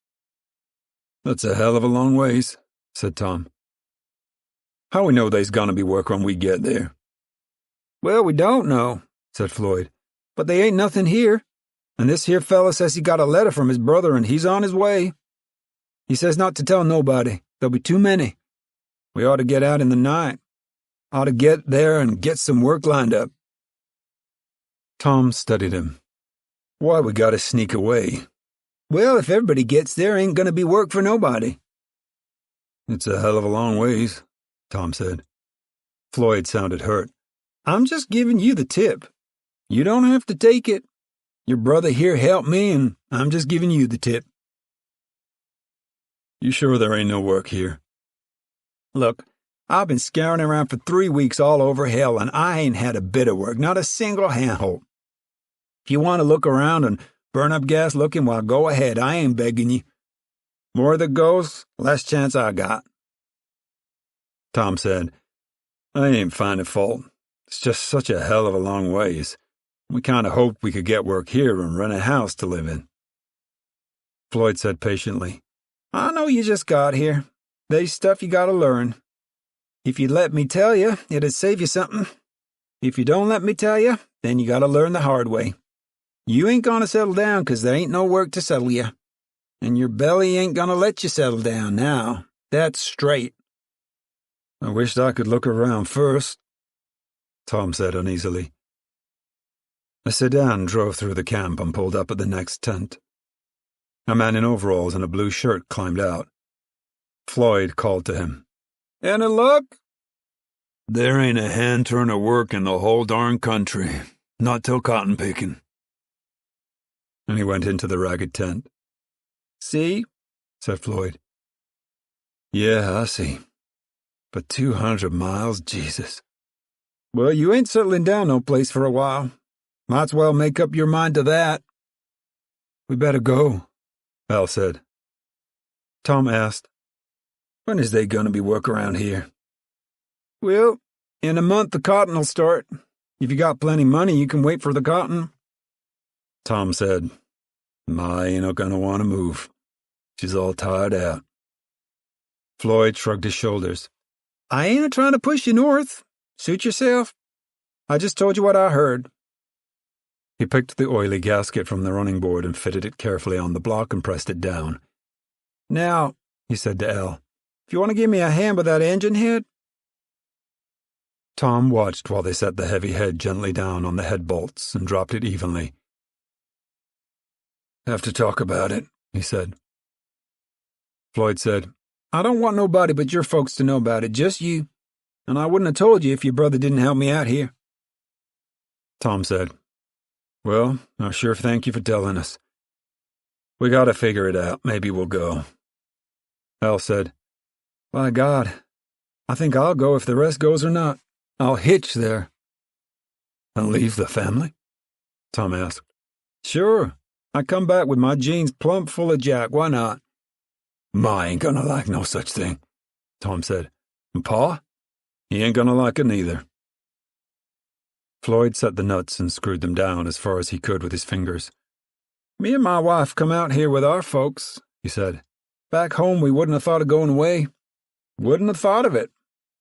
S1: That's a hell of a long ways, said Tom.
S3: How we know there's gonna be work when we get there? Well, we don't know, said Floyd. But they ain't nothing here. And this here fella says he got a letter from his brother and he's on his way. He says not to tell nobody. There'll be too many. We ought to get out in the night. Ought to get there and get some work lined up.
S1: Tom studied him.
S3: Why we gotta sneak away? Well, if everybody gets there, ain't gonna be work for nobody.
S1: It's a hell of a long ways, Tom said. Floyd sounded hurt.
S3: I'm just giving you the tip. You don't have to take it. Your brother here helped me, and I'm just giving you the tip.
S1: You sure there ain't no work here?
S3: Look,
S2: I've been scouring around for 3 weeks all over hell, and I ain't had a bit of work, not a single handhold. If you want to look around and burn up gas looking, well, go ahead. I ain't begging you. More that goes, less chance I got.
S1: Tom said, I ain't finding fault. It's just such a hell of a long ways. We kind of hoped we could get work here and rent a house to live in.
S2: Floyd said patiently, I know you just got here. There's stuff you gotta learn. If you'd let me tell you, it'd save you something. If you don't let me tell you, then you gotta learn the hard way. You ain't gonna settle down 'cause there ain't no work to settle you. And your belly ain't gonna let you settle down now. That's straight.
S1: I wished I could look around first, Tom said uneasily. A sedan drove through the camp and pulled up at the next tent. A man in overalls and a blue shirt climbed out. Floyd called to him.
S2: Any luck?
S3: There ain't a hand turn of work in the whole darn country, not till cotton picking.
S1: And he went into the ragged tent.
S2: See?
S1: Said Floyd. Yeah, I see. But 200 miles, Jesus.
S2: Well, you ain't settling down no place for a while. Might's well make up your mind to that.
S1: We better go, Al said. Tom asked,
S2: When is they gonna be work around here? Well, in a month the cotton'll start. If you got plenty money, you can wait for the cotton.
S1: Tom said, Ma ain't gonna want to move. She's all tired out. Floyd shrugged his shoulders.
S2: I ain't trying to push you north. Suit yourself. I just told you what I heard.
S1: He picked the oily gasket from the running board and fitted it carefully on the block and pressed it down.
S2: Now, he said to Al, if you want to give me a hand with that engine head.
S1: Tom watched while they set the heavy head gently down on the head bolts and dropped it evenly. Have to talk about it, he said. Floyd said,
S2: I don't want nobody but your folks to know about it, just you. And I wouldn't have told you if your brother didn't help me out here.
S1: Tom said, Well, I sure thank you for telling us. We gotta figure it out. Maybe we'll go. Al said,
S2: By God, I think I'll go if the rest goes or not. I'll hitch there.
S1: And leave the family? Tom asked.
S2: Sure. I come back with my jeans plump full of jack. Why not?
S1: Ma ain't gonna like no such thing, Tom said. And Pa? He ain't gonna like it neither. Floyd set the nuts and screwed them down as far as he could with his fingers.
S2: Me and my wife come out here with our folks, he said. Back home we wouldn't have thought of going away. Wouldn't have thought of it.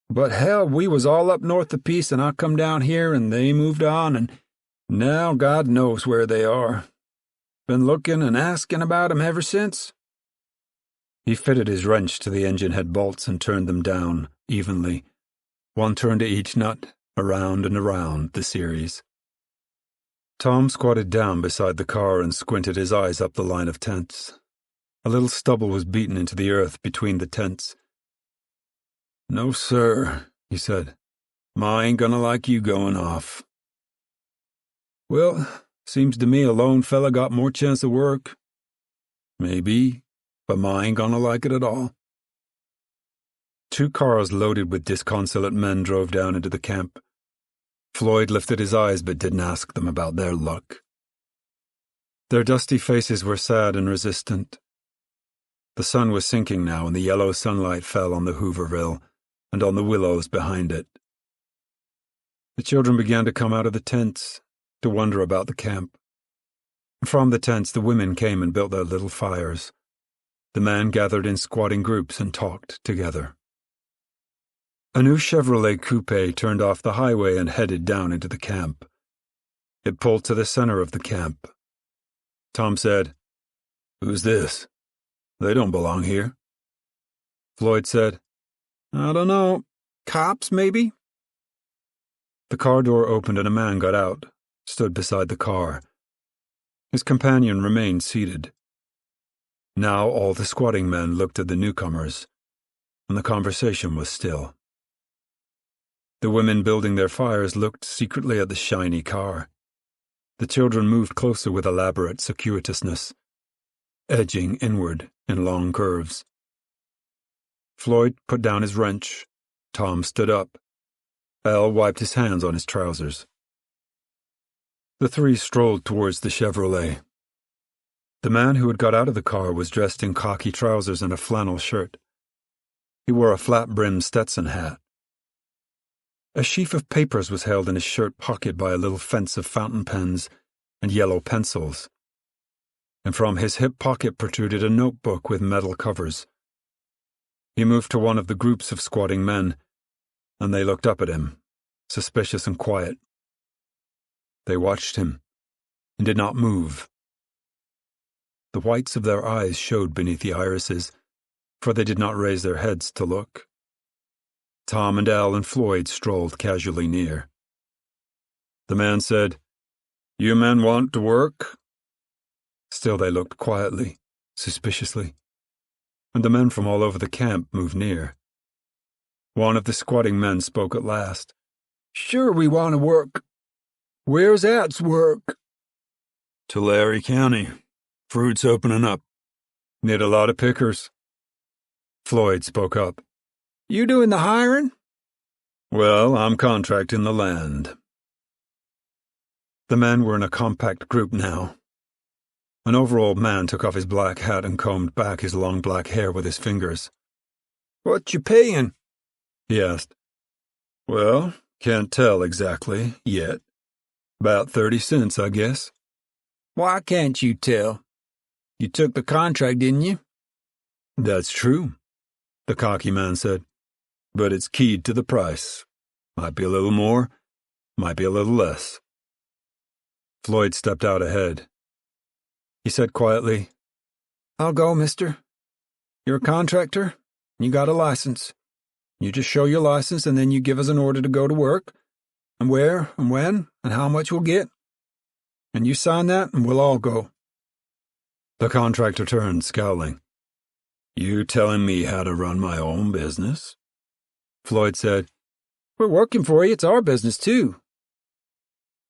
S2: But hell, we was all up north a piece and I come down here and they moved on and now God knows where they are. Been looking and asking about 'em ever since.
S1: He fitted his wrench to the engine head bolts and turned them down evenly, one turn to each nut, around and around the series. Tom squatted down beside the car and squinted his eyes up the line of tents. A little stubble was beaten into the earth between the tents. No, sir, he said. Ma ain't gonna like you going off.
S2: Well, seems to me a lone fella got more chance of work.
S1: Maybe, but Ma ain't gonna like it at all. 2 cars loaded with disconsolate men drove down into the camp. Floyd lifted his eyes but didn't ask them about their luck. Their dusty faces were sad and resistant. The sun was sinking now and the yellow sunlight fell on the Hooverville and on the willows behind it. The children began to come out of the tents, to wonder about the camp. From the tents the women came and built their little fires. The men gathered in squatting groups and talked together. A new Chevrolet coupe turned off the highway and headed down into the camp. It pulled to the center of the camp. Tom said, Who's this? They don't belong here. Floyd said,
S2: I don't know. Cops, maybe?
S1: The car door opened and a man got out, stood beside the car. His companion remained seated. Now all the squatting men looked at the newcomers, and the conversation was still. The women building their fires looked secretly at the shiny car. The children moved closer with elaborate circuitousness, edging inward in long curves. Floyd put down his wrench, Tom stood up. Al wiped his hands on his trousers. The three strolled towards the Chevrolet. The man who had got out of the car was dressed in khaki trousers and a flannel shirt. He wore a flat-brimmed Stetson hat. A sheaf of papers was held in his shirt pocket by a little fence of fountain pens and yellow pencils, and from his hip pocket protruded a notebook with metal covers. He moved to one of the groups of squatting men, and they looked up at him, suspicious and quiet. They watched him, and did not move. The whites of their eyes showed beneath the irises, for they did not raise their heads to look. Tom and Al and Floyd strolled casually near. The man said, "You men want to work?" Still they looked quietly, suspiciously, and the men from all over the camp moved near. One of the squatting men spoke at last.
S2: "Sure we want to work. Where's At's work?"
S3: "Tulare County. Fruit's opening up.
S1: Need a lot of pickers." Floyd spoke up.
S2: "You doing the hiring?"
S1: "Well, I'm contracting the land." The men were in a compact group now. An overalled man took off his black hat and combed back his long black hair with his fingers.
S2: "What you paying?"
S1: he asked. "Well, can't tell exactly, yet. About 30 cents, I guess."
S2: "Why can't you tell? You took the contract, didn't you?"
S1: "That's true," the cocky man said. "But it's keyed to the price. Might be a little more, might be a little less." Floyd stepped out ahead. He said quietly,
S2: "I'll go, mister. You're a contractor, and you got a license. You just show your license, and then you give us an order to go to work, and where, and when, and how much we'll get. And you sign that, and we'll all go."
S1: The contractor turned, scowling. "You telling me how to run my own business?" Floyd said,
S2: "We're working for you. It's our business, too."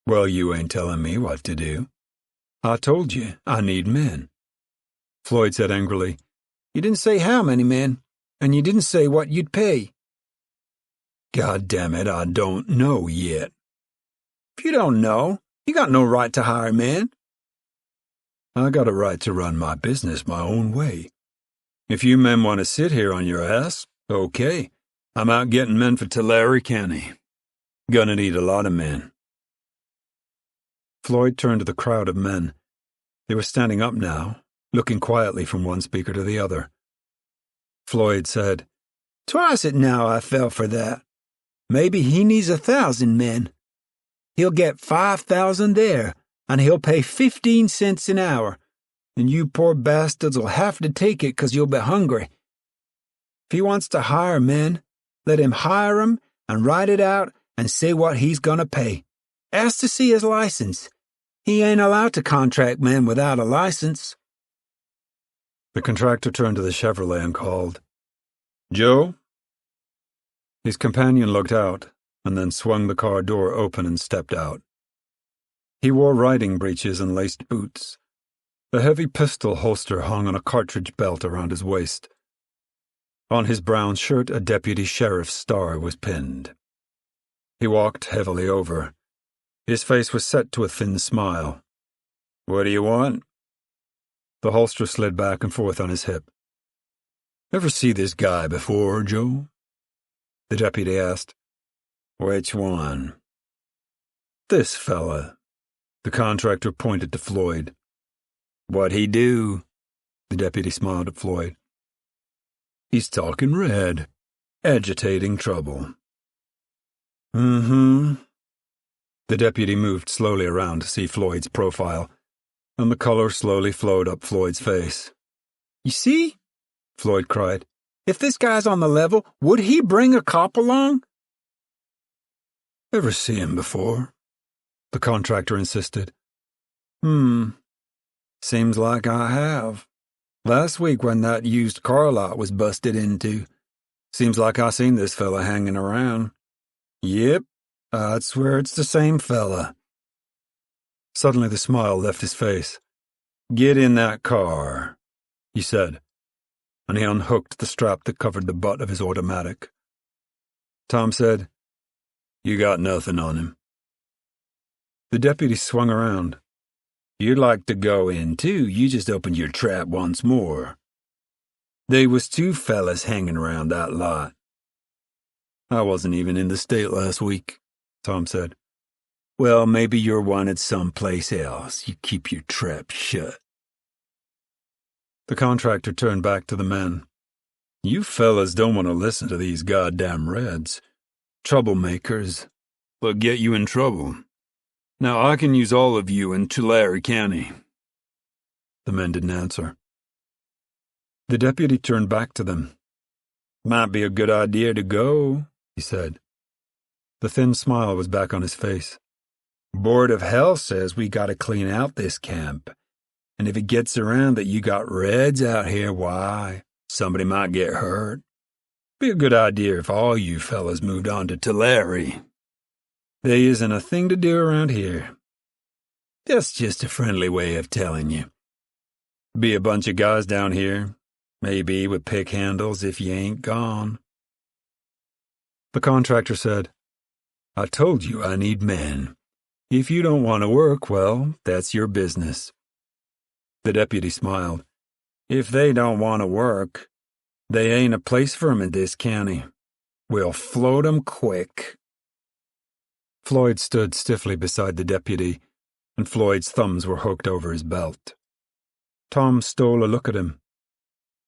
S1: "Well, you ain't telling me what to do. I told you I need men." Floyd said angrily,
S2: "You didn't say how many men, and you didn't say what you'd pay."
S1: "God damn it, I don't know yet."
S2: "If you don't know, you got no right to hire men."
S1: "I got a right to run my business my own way. If you men want to sit here on your ass, okay. I'm out getting men for Tulare County. Gonna need a lot of men." Floyd turned to the crowd of men. They were standing up now, looking quietly from one speaker to the other. Floyd said,
S2: "Twice it now I fell for that. Maybe he needs 1,000 men. He'll get 5,000 there, and he'll pay 15 cents an hour, and you poor bastards will have to take it 'cause you'll be hungry. If he wants to hire men, let him hire 'em and write it out and say what he's gonna pay. Ask to see his license. He ain't allowed to contract men without a license."
S1: The contractor turned to the Chevrolet and called, "Joe?" His companion looked out and then swung the car door open and stepped out. He wore riding breeches and laced boots. A heavy pistol holster hung on a cartridge belt around his waist. On his brown shirt, a deputy sheriff's star was pinned. He walked heavily over. His face was set to a thin smile. "What do you want?" The holster slid back and forth on his hip. "Ever see this guy before, Joe?" the deputy asked. "Which one?" "This fella." The contractor pointed to Floyd. "What'd he do?" The deputy smiled at Floyd. "He's talking red, agitating trouble." "Mm-hmm." The deputy moved slowly around to see Floyd's profile, and the color slowly flowed up Floyd's face.
S2: "You see?"
S1: Floyd cried.
S2: "If this guy's on the level, would he bring a cop along?"
S1: "Ever see him before?" the contractor insisted.
S2: Seems like I have. Last week when that used car lot was busted into. Seems like I seen this fella hanging around. Yep, I'd swear it's the same fella."
S1: Suddenly the smile left his face. "Get in that car," he said, and he unhooked the strap that covered the butt of his automatic. Tom said. You got nothing on him. The deputy swung around. You'd like to go in, too. You just opened your trap once more. They was 2 fellas hanging around that lot. I wasn't even in the state last week, Tom said. Well, maybe you're wanted someplace else. You keep your trap shut. The contractor turned back to the men. You fellas don't want to listen to these goddamn Reds. Troublemakers. They'll get you in trouble. Now I can use all of you in Tulare County. The men didn't answer. The deputy turned back to them. Might be a good idea to go, he said. The thin smile was back on his face. Board of Health says we gotta clean out this camp. And if it gets around that you got Reds out here, why, somebody might get hurt. Be a good idea if all you fellas moved on to Tulare. There isn't a thing to do around here. That's just a friendly way of telling you. Be a bunch of guys down here, maybe with pick handles if you ain't gone. The contractor said, I told you I need men. If you don't want to work, well, that's your business. The deputy smiled. If they don't want to work, they ain't a place for 'em in this county. We'll float 'em quick. Floyd stood stiffly beside the deputy, and Floyd's thumbs were hooked over his belt. Tom stole a look at him,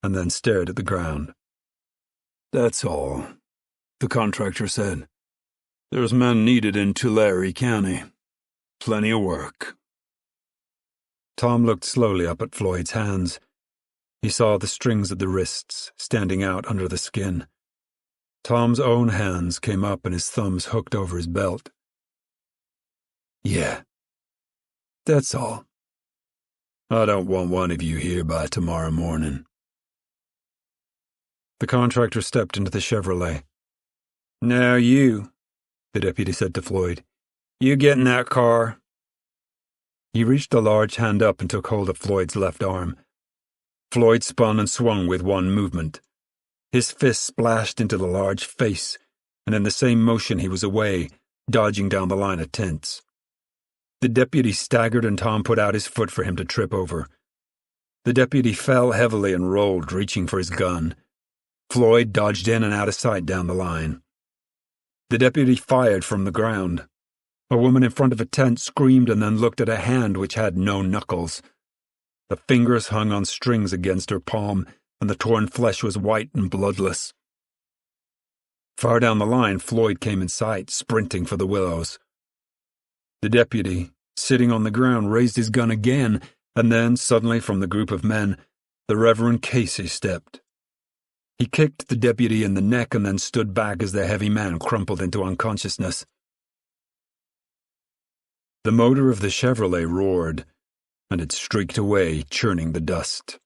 S1: and then stared at the ground. That's all, the contractor said. There's men needed in Tulare County. Plenty of work. Tom looked slowly up at Floyd's hands. He saw the strings of the wrists standing out under the skin. Tom's own hands came up and his thumbs hooked over his belt. Yeah, that's all. I don't want one of you here by tomorrow morning. The contractor stepped into the Chevrolet. Now you, the deputy said to Floyd, you get in that car. He reached a large hand up and took hold of Floyd's left arm. Floyd spun and swung with one movement. His fist splashed into the large face, and in the same motion he was away, dodging down the line of tents. The deputy staggered and Tom put out his foot for him to trip over. The deputy fell heavily and rolled, reaching for his gun. Floyd dodged in and out of sight down the line. The deputy fired from the ground. A woman in front of a tent screamed and then looked at a hand which had no knuckles. The fingers hung on strings against her palm, and the torn flesh was white and bloodless. Far down the line, Floyd came in sight, sprinting for the willows. The deputy, sitting on the ground, raised his gun again, and then, suddenly from the group of men, the Reverend Casy stepped. He kicked the deputy in the neck and then stood back as the heavy man crumpled into unconsciousness. The motor of the Chevrolet roared, and it streaked away, churning the dust.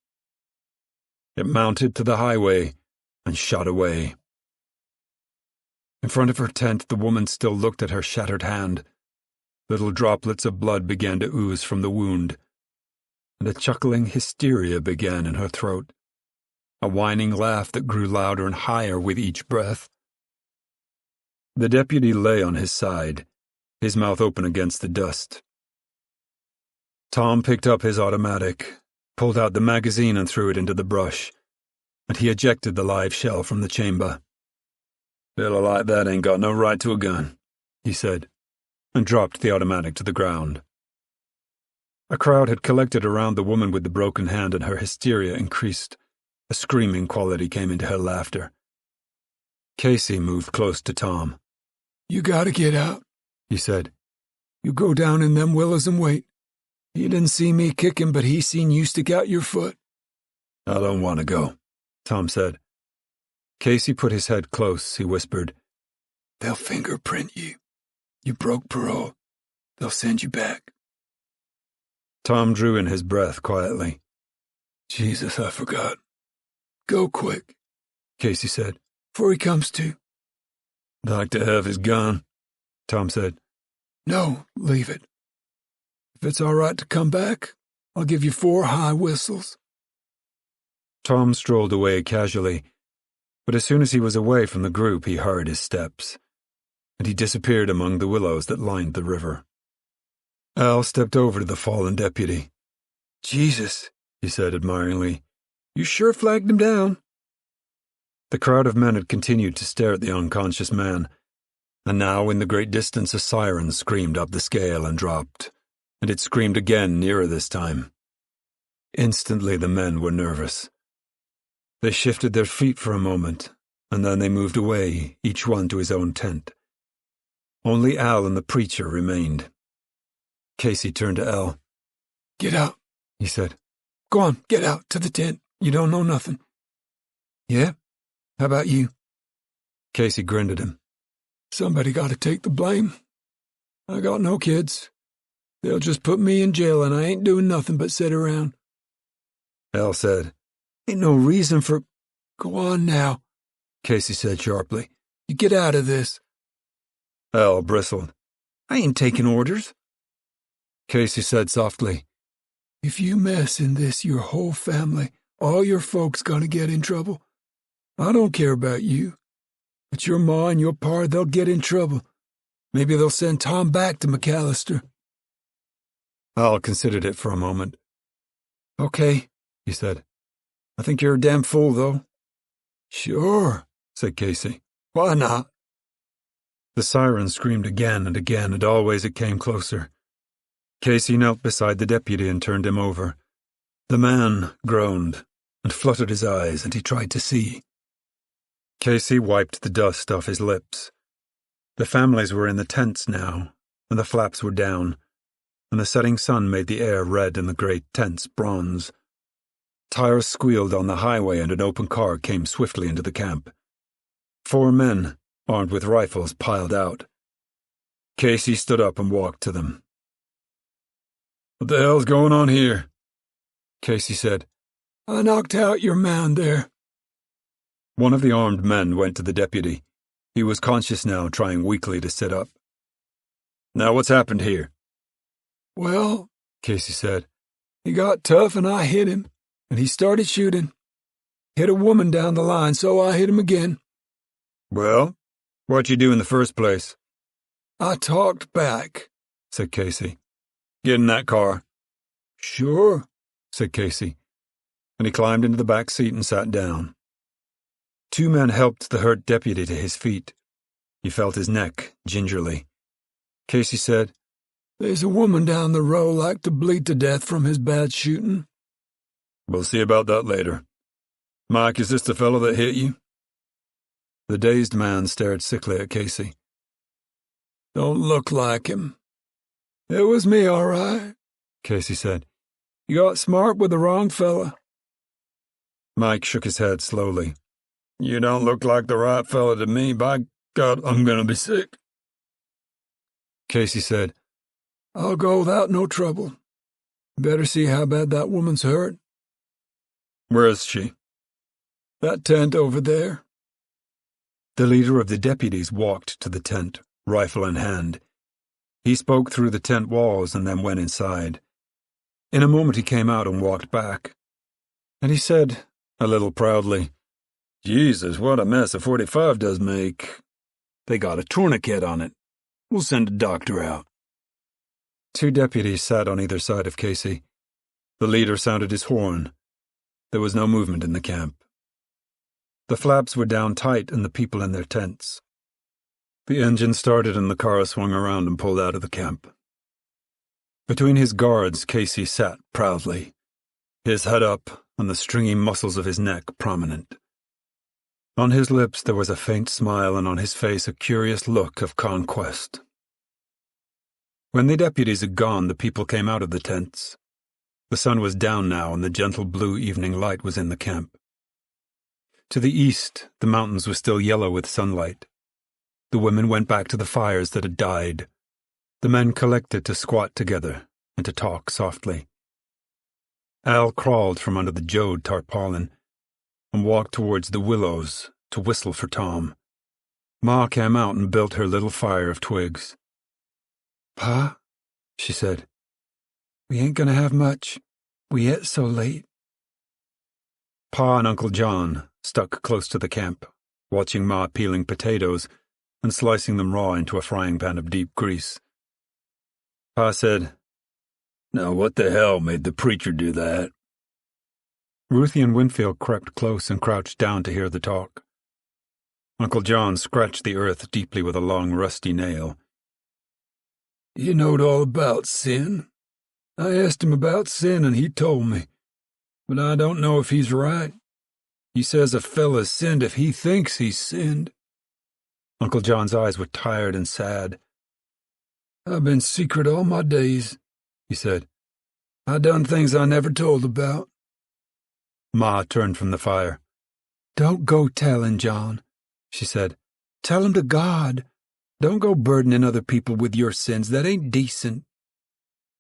S1: It mounted to the highway and shot away. In front of her tent, the woman still looked at her shattered hand. Little droplets of blood began to ooze from the wound, and a chuckling hysteria began in her throat, a whining laugh that grew louder and higher with each breath. The deputy lay on his side, his mouth open against the dust. Tom picked up his automatic, pulled out the magazine and threw it into the brush, and he ejected the live shell from the chamber. "Fella like that ain't got no right to a gun," he said, and dropped the automatic to the ground. A crowd had collected around the woman with the broken hand, and her hysteria increased. A screaming quality came into her laughter. Casey moved close to Tom.
S2: "You gotta get out," he said. "You go down in them willows and wait. He didn't see me kicking, but he seen you stick out your foot."
S1: "I don't want to go," Tom said. Casey put his head close. He whispered,
S2: "They'll fingerprint you. You broke parole. They'll send you back."
S1: Tom drew in his breath quietly.
S2: "Jesus, I forgot. Go quick,"
S1: Casey said,
S2: "before he comes to."
S1: "Like to have his gun," Tom said.
S2: "No, leave it. If it's all right to come back, I'll give you 4 high whistles."
S1: Tom strolled away casually, But as soon as he was away from the group, he heard his steps, and he disappeared among the willows that lined the river. Al stepped over to the fallen deputy.
S2: Jesus,
S1: he said admiringly.
S2: You sure flagged him down.
S1: The crowd of men had continued to stare at the unconscious man, and now in the great distance a siren screamed up the scale and dropped, and it screamed again nearer this time. Instantly the men were nervous. They shifted their feet for a moment, and then they moved away, each one to his own tent. Only Al and the preacher remained. Casey turned to Al.
S2: Get out,
S1: he said.
S2: Go on, get out to the tent. You don't know nothing. Yeah? How about you?
S1: Casey grinned at him.
S2: Somebody got to take the blame. I got no kids. They'll just put me in jail and I ain't doing nothing but sit around.
S1: Al said.
S2: Ain't no reason for... Go on now, Casey said sharply. You get out of this.
S1: Al bristled.
S2: I ain't taking orders.
S1: Casey said softly.
S2: If you mess in this, your whole family, all your folks gonna get in trouble. I don't care about you. But your ma and your pa, they'll get in trouble. Maybe they'll send Tom back to McAllister.
S1: Al considered it for a moment.
S2: Okay,
S1: he said.
S2: I think you're a damn fool, though.
S1: Sure, said Casey.
S2: Why not?
S1: The siren screamed again, and always it came closer. Casey knelt beside the deputy and turned him over. The man groaned and fluttered his eyes, and he tried to see. Casey wiped the dust off his lips. The families were in the tents now, and the flaps were down, and the setting sun made the air red and the great tents bronze. Tires squealed on the highway, and an open car came swiftly into the camp. 4 men, armed with rifles, piled out. Casey stood up and walked to them.
S3: What the hell's going on here?
S1: Casey said.
S2: I knocked out your man there.
S1: One of the armed men went to the deputy. He was conscious now, trying weakly to sit up.
S3: Now what's happened here?
S2: Well,
S1: Casey said.
S2: He got tough and I hit him, and he started shooting. Hit a woman down the line, so I hit him again.
S3: Well, what'd you do in the first place?
S2: I talked back,
S1: said Casey.
S3: Get in that car.
S2: Sure,
S1: said Casey, and he climbed into the back seat and sat down. 2 men helped the hurt deputy to his feet. He felt his neck, gingerly. Casey said,
S2: There's a woman down the row like to bleed to death from his bad shooting.
S3: We'll see about that later. Mike, is this the fellow that hit you?
S1: The dazed man stared sickly at Casey.
S2: Don't look like him. It was me, all right,
S1: Casey said.
S2: You got smart with the wrong fella.
S1: Mike shook his head slowly.
S3: You don't look like the right fella to me. By God, I'm gonna be sick.
S1: Casey said,
S2: I'll go without no trouble. Better see how bad that woman's hurt.
S3: Where is she?
S2: That tent over there.
S1: The leader of the deputies walked to the tent, rifle in hand. He spoke through the tent walls and then went inside. In a moment he came out and walked back. And he said, a little proudly,
S3: Jesus, what a mess a 45 does make. They got a tourniquet on it. We'll send a doctor out.
S1: 2 deputies sat on either side of Casey. The leader sounded his horn. There was no movement in the camp. The flaps were down tight and the people in their tents. The engine started and the car swung around and pulled out of the camp. Between his guards, Casey sat proudly, his head up and the stringy muscles of his neck prominent. On his lips there was a faint smile, and on his face a curious look of conquest. When the deputies had gone, the people came out of the tents. The sun was down now, and the gentle blue evening light was in the camp. To the east, the mountains were still yellow with sunlight. The women went back to the fires that had died. The men collected to squat together and to talk softly. Al crawled from under the Joad tarpaulin and walked towards the willows to whistle for Tom. Ma came out and built her little fire of twigs.
S2: Pa, she said, we ain't gonna have much. We ate so late.
S1: Pa and Uncle John stuck close to the camp, watching Ma peeling potatoes and slicing them raw into a frying pan of deep grease. Pa said,
S3: "Now what the hell made the preacher do that?"
S1: Ruthie and Winfield crept close and crouched down to hear the talk. Uncle John scratched the earth deeply with a long, rusty nail.
S2: "He knowed all about sin. I asked him about sin, and he told me. But I don't know if he's right. He says a fella's sinned if he thinks he's sinned."
S1: Uncle John's eyes were tired and sad.
S2: "I've been secret all my days," he said. "I done things I never told about."
S1: Ma turned from the fire.
S2: "Don't go telling, John," she said. "Tell 'em to God. Don't go burdening other people with your sins. That ain't decent."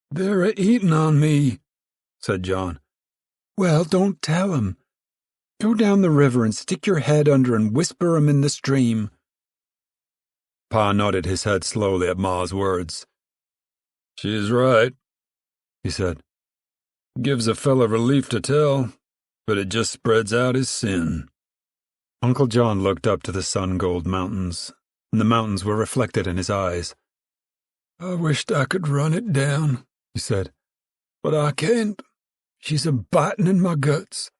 S2: "They're a-eating on me," said John. "Well, don't tell 'em. Go down the river and stick your head under and whisper 'em in the stream."
S1: Pa nodded his head slowly at Ma's words.
S3: "She's right,"
S1: he said.
S3: "Gives a fella relief to tell, but it just spreads out his sin."
S1: Uncle John looked up to the sun-gold mountains, and the mountains were reflected in his eyes.
S2: "I wished I could run it down," he said, "but I can't. She's a-biting in my guts."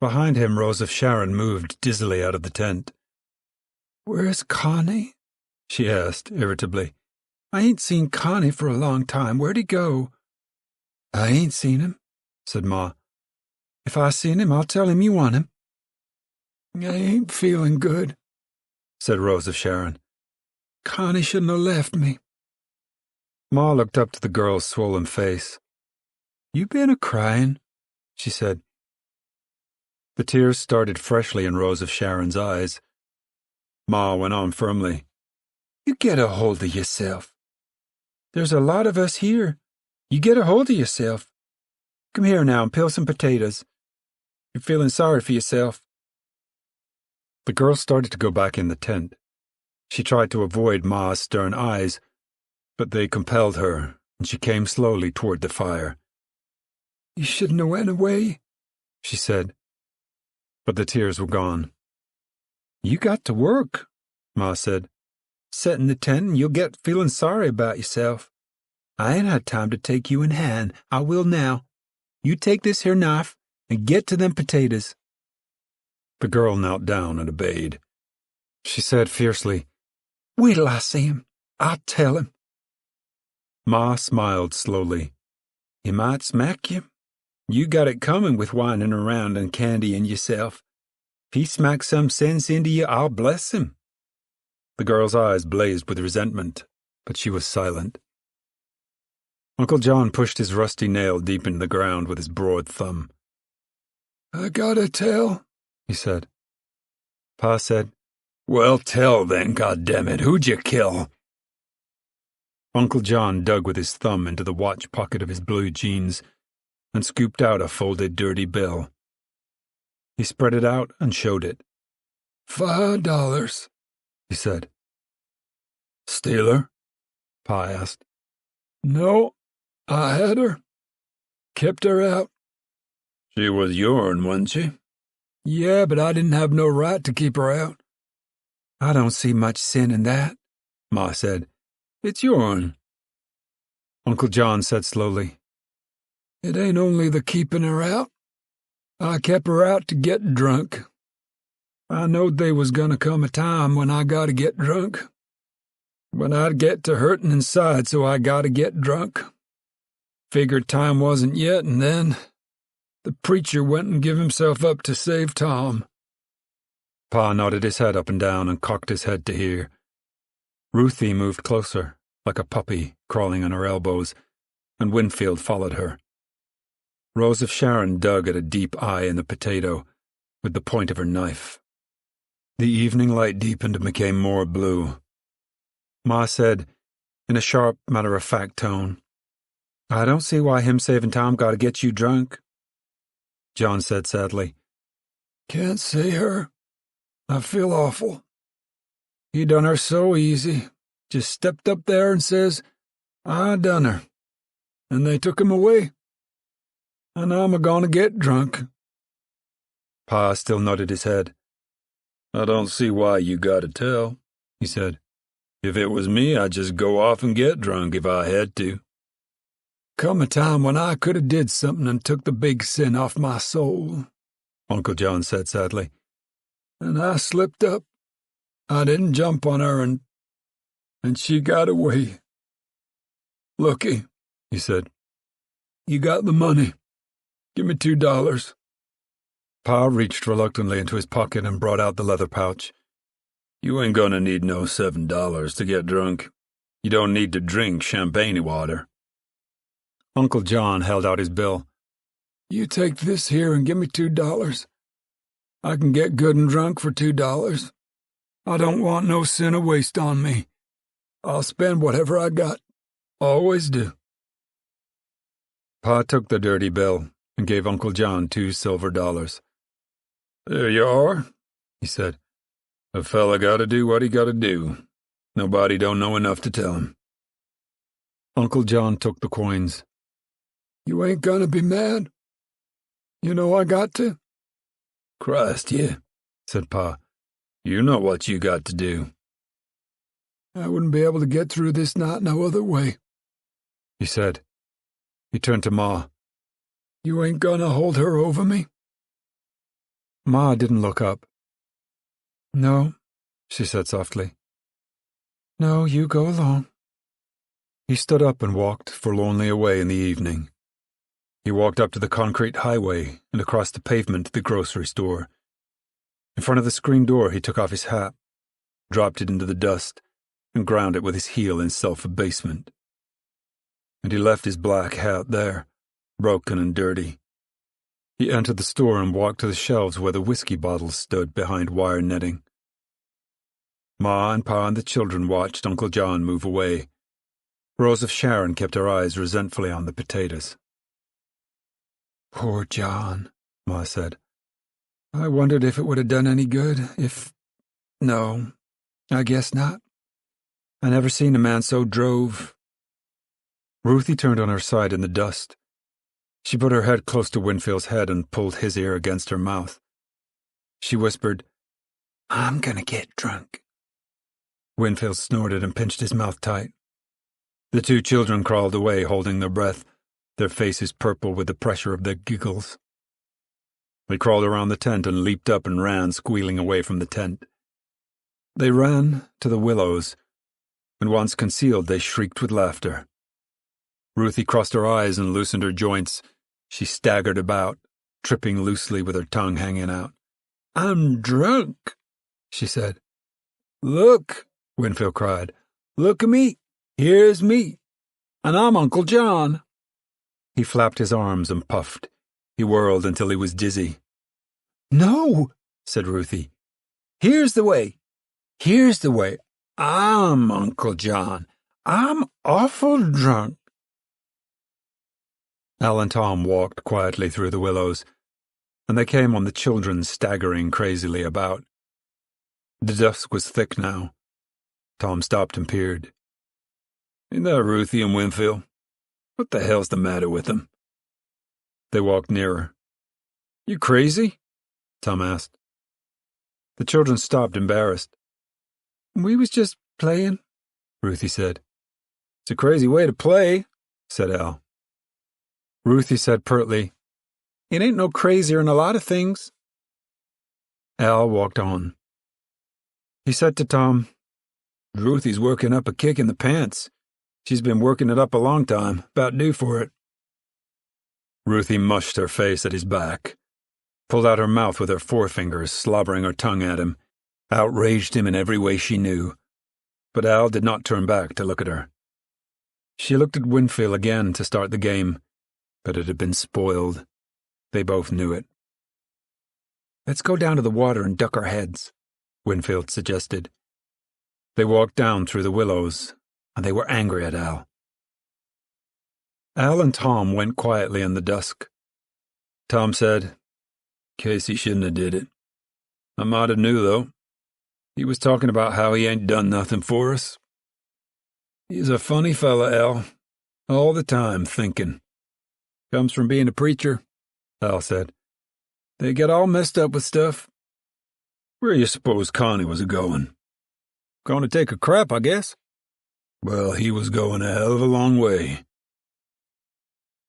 S1: Behind him, Rose of Sharon moved dizzily out of the tent.
S2: "Where's Connie?"
S1: she asked, irritably.
S2: "I ain't seen Connie for a long time. Where'd he go?" "I ain't seen him," said Ma. "If I seen him, I'll tell him you want him." "I ain't feeling good," said Rose of Sharon. "Connie shouldn't have left me."
S1: Ma looked up to the girl's swollen face.
S2: "You been a-crying?" she said.
S1: The tears started freshly in Rose of Sharon's eyes. Ma went on firmly.
S2: "You get a hold of yourself. There's a lot of us here. You get a hold of yourself. Come here now and peel some potatoes. You're feeling sorry for yourself."
S1: The girl started to go back in the tent. She tried to avoid Ma's stern eyes, but they compelled her, and she came slowly toward the fire.
S2: "You shouldn't have went away," she said.
S1: But the tears were gone.
S2: "You got to work," Ma said. "Set in the tent and you'll get feeling sorry about yourself. I ain't had time to take you in hand. I will now. You take this here knife and get to them potatoes."
S1: The girl knelt down and obeyed. She said fiercely,
S2: "Wait till I see him. I'll tell him."
S1: Ma smiled slowly.
S2: "He might smack you. You got it coming with whining around and candying yourself. If he smacks some sense into you, I'll bless him."
S1: The girl's eyes blazed with resentment, but she was silent. Uncle John pushed his rusty nail deep into the ground with his broad thumb.
S2: "I gotta tell," he said.
S1: Pa said,
S3: "Well, tell then, goddammit, who'd you kill?"
S1: Uncle John dug with his thumb into the watch pocket of his blue jeans and scooped out a folded dirty bill. He spread it out and showed it.
S2: $5, he said.
S3: "Steal her?"
S1: Pa asked.
S2: "No, I had her. Kept her out."
S3: "She was yourn, wasn't she?"
S2: "Yeah, but I didn't have no right to keep her out." "I don't see much sin in that," Ma said. "It's yourn."
S1: Uncle John said slowly,
S2: "It ain't only the keeping her out. I kept her out to get drunk. I knowed they was gonna come a time when I gotta get drunk. When I'd get to hurtin' inside, so I gotta get drunk. Figured time wasn't yet, and then the preacher went and give himself up to save Tom."
S1: Pa nodded his head up and down and cocked his head to hear. Ruthie moved closer, like a puppy crawling on her elbows, and Winfield followed her. Rose of Sharon dug at a deep eye in the potato with the point of her knife. The evening light deepened and became more blue. Ma said, in a sharp, matter-of-fact tone, "I don't see why him saving Tom gotta get you drunk." John said sadly,
S2: "Can't see her. I feel awful. He done her so easy. Just stepped up there and says, 'I done her.' And they took him away. And I'm a-gonna get drunk."
S1: Pa still nodded his head.
S3: I don't see why you gotta tell, he said. If it was me, I'd just go off and get drunk if I had to.
S2: Come a time when I could have did something and took the big sin off my soul,
S1: Uncle John said sadly.
S2: And I slipped up. I didn't jump on her and she got away. Looky,
S1: he said.
S2: You got the money. Give me $2.
S1: Pa reached reluctantly into his pocket and brought out the leather pouch.
S3: You ain't gonna need no $7 to get drunk. You don't need to drink champagne water.
S1: Uncle John held out his bill.
S2: You take this here and give me $2. I can get good and drunk for $2. I don't want no sin of waste on me. I'll spend whatever I got. Always do.
S1: Pa took the dirty bill and gave Uncle John $2 silver.
S3: There you are,
S1: he said.
S3: A fella gotta do what he gotta do. Nobody don't know enough to tell him.
S1: Uncle John took the coins.
S2: You ain't gonna be mad? You know I got to?
S3: Christ, yeah,
S1: said Pa.
S3: You know what you got to do.
S2: I wouldn't be able to get through this night no other way,
S1: he said. He turned to Ma.
S2: You ain't gonna hold her over me?
S1: Ma didn't look up.
S2: No,
S1: she said softly.
S2: No, you go along.
S1: He stood up and walked forlornly away in the evening. He walked up to the concrete highway and across the pavement to the grocery store. In front of the screen door, he took off his hat, dropped it into the dust, and ground it with his heel in self-abasement. And he left his black hat there, broken and dirty. He entered the store and walked to the shelves where the whiskey bottles stood behind wire netting. Ma and Pa and the children watched Uncle John move away. Rose of Sharon kept her eyes resentfully on the potatoes.
S2: Poor John,
S1: Ma said.
S2: I wondered if it would have done any good, if... No, I guess not. I never seen a man so drove.
S1: Ruthie turned on her side in the dust. She put her head close to Winfield's head and pulled his ear against her mouth. She whispered,
S2: I'm gonna get drunk.
S1: Winfield snorted and pinched his mouth tight. The two children crawled away, holding their breath, their faces purple with the pressure of their giggles. They crawled around the tent and leaped up and ran, squealing away from the tent. They ran to the willows, and once concealed, they shrieked with laughter. Ruthie crossed her eyes and loosened her joints. She staggered about, tripping loosely with her tongue hanging out.
S2: I'm drunk, she said.
S1: Look, Winfield cried.
S2: Look at me. Here's me. And I'm Uncle John.
S1: He flapped his arms and puffed. He whirled until he was dizzy.
S2: No,
S1: said Ruthie.
S2: Here's the way. Here's the way. I'm Uncle John. I'm awful drunk.
S1: Al and Tom walked quietly through the willows, and they came on the children staggering crazily about. The dusk was thick now. Tom stopped and peered.
S3: Ain't that Ruthie and Winfield? What the hell's the matter with them?
S1: They walked nearer.
S3: You crazy?
S1: Tom asked. The children stopped, embarrassed.
S2: We was just playing,
S1: Ruthie said.
S3: It's a crazy way to play,
S1: said Al. Ruthie said pertly,
S2: It ain't no crazier than a lot of things.
S1: Al walked on. He said to Tom,
S3: Ruthie's working up a kick in the pants. She's been working it up a long time, about due for it.
S1: Ruthie mushed her face at his back, pulled out her mouth with her forefingers, slobbering her tongue at him, outraged him in every way she knew. But Al did not turn back to look at her. She looked at Winfield again to start the game, but it had been spoiled. They both knew it.
S2: Let's go down to the water and duck our heads,
S1: Winfield suggested. They walked down through the willows, and they were angry at Al. Al and Tom went quietly in the dusk. Tom said,
S3: Casey shouldn't have did it. I might have knew, though. He was talking about how he ain't done nothing for us. He's a funny fella, Al. All the time thinking. Comes from being a preacher,
S1: Al said.
S2: They get all messed up with stuff.
S3: Where you suppose Connie was a-going?
S2: Going to take a crap, I guess.
S3: Well, he was going a hell of a long way.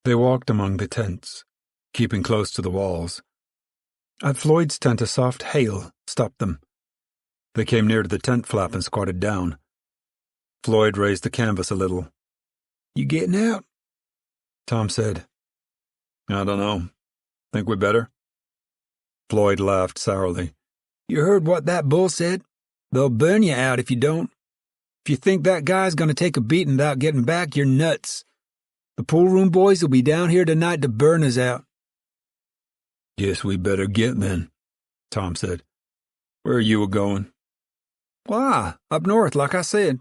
S1: They walked among the tents, keeping close to the walls. At Floyd's tent, a soft hail stopped them. They came near to the tent flap and squatted down. Floyd raised the canvas a little.
S2: You getting out?
S1: Tom said.
S3: I don't know. Think we better?
S1: Floyd laughed sourly.
S2: You heard what that bull said? They'll burn you out if you don't. If you think that guy's going to take a beating without getting back, you're nuts. The pool room boys will be down here tonight to burn us out.
S3: Guess we better get then, Tom said. Where are you a-going?
S2: Why, up north, like I said.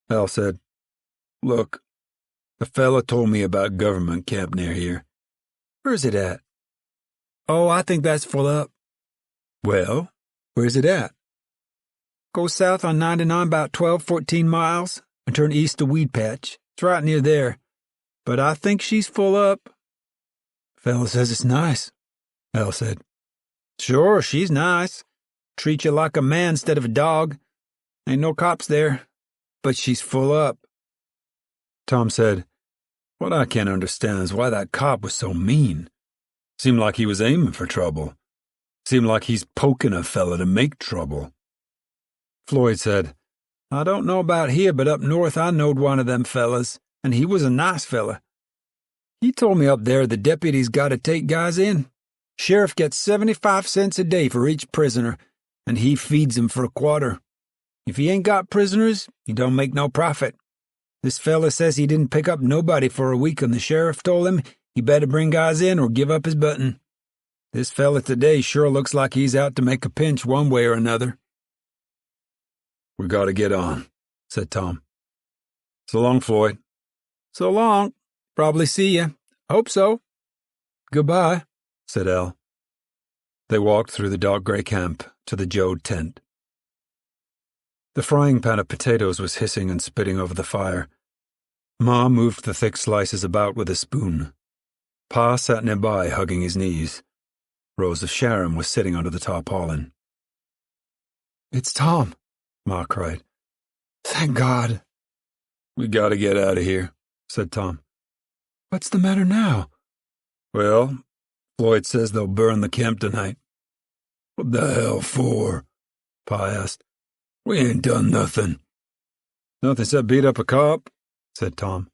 S1: Al said.
S3: Look, a fella told me about government camp near here.
S2: Where's it at? Oh, I think that's full up.
S3: Well,
S2: where's it at? Go south on 99 about 14 miles and turn east to Weed Patch. It's right near there. But I think she's full up.
S1: Fella says it's nice, Al said.
S2: Sure, she's nice. Treat you like a man instead of a dog. Ain't no cops there. But she's full up.
S1: Tom said, What I can't understand is why that cop was so mean. Seemed like he was aiming for trouble. Seemed like he's poking a fella to make trouble.
S2: Floyd said, I don't know about here, but up north I knowed one of them fellas, and he was a nice fella. He told me up there the deputies got to take guys in. Sheriff gets 75 cents a day for each prisoner, and he feeds 'em for a quarter. If he ain't got prisoners, he don't make no profit. This fella says he didn't pick up nobody for a week, and the sheriff told him he better bring guys in or give up his button. This fella today sure looks like he's out to make a pinch one way or another.
S3: We gotta get on, said Tom.
S1: So long, Floyd.
S2: So long. Probably see you. Hope so.
S1: Goodbye, said Al. They walked through the dark gray camp to the Joad tent. The frying pan of potatoes was hissing and spitting over the fire. Ma moved the thick slices about with a spoon. Pa sat nearby, hugging his knees. Rose of Sharon was sitting under the tarpaulin.
S2: It's Tom,
S1: Ma cried.
S2: Thank God.
S3: We gotta get out of here, said Tom.
S2: What's the matter now?
S3: Well, Floyd says they'll burn the camp tonight. What the hell for? Pa asked. We ain't done nothing.
S1: Nothing except beat up a cop, said Tom.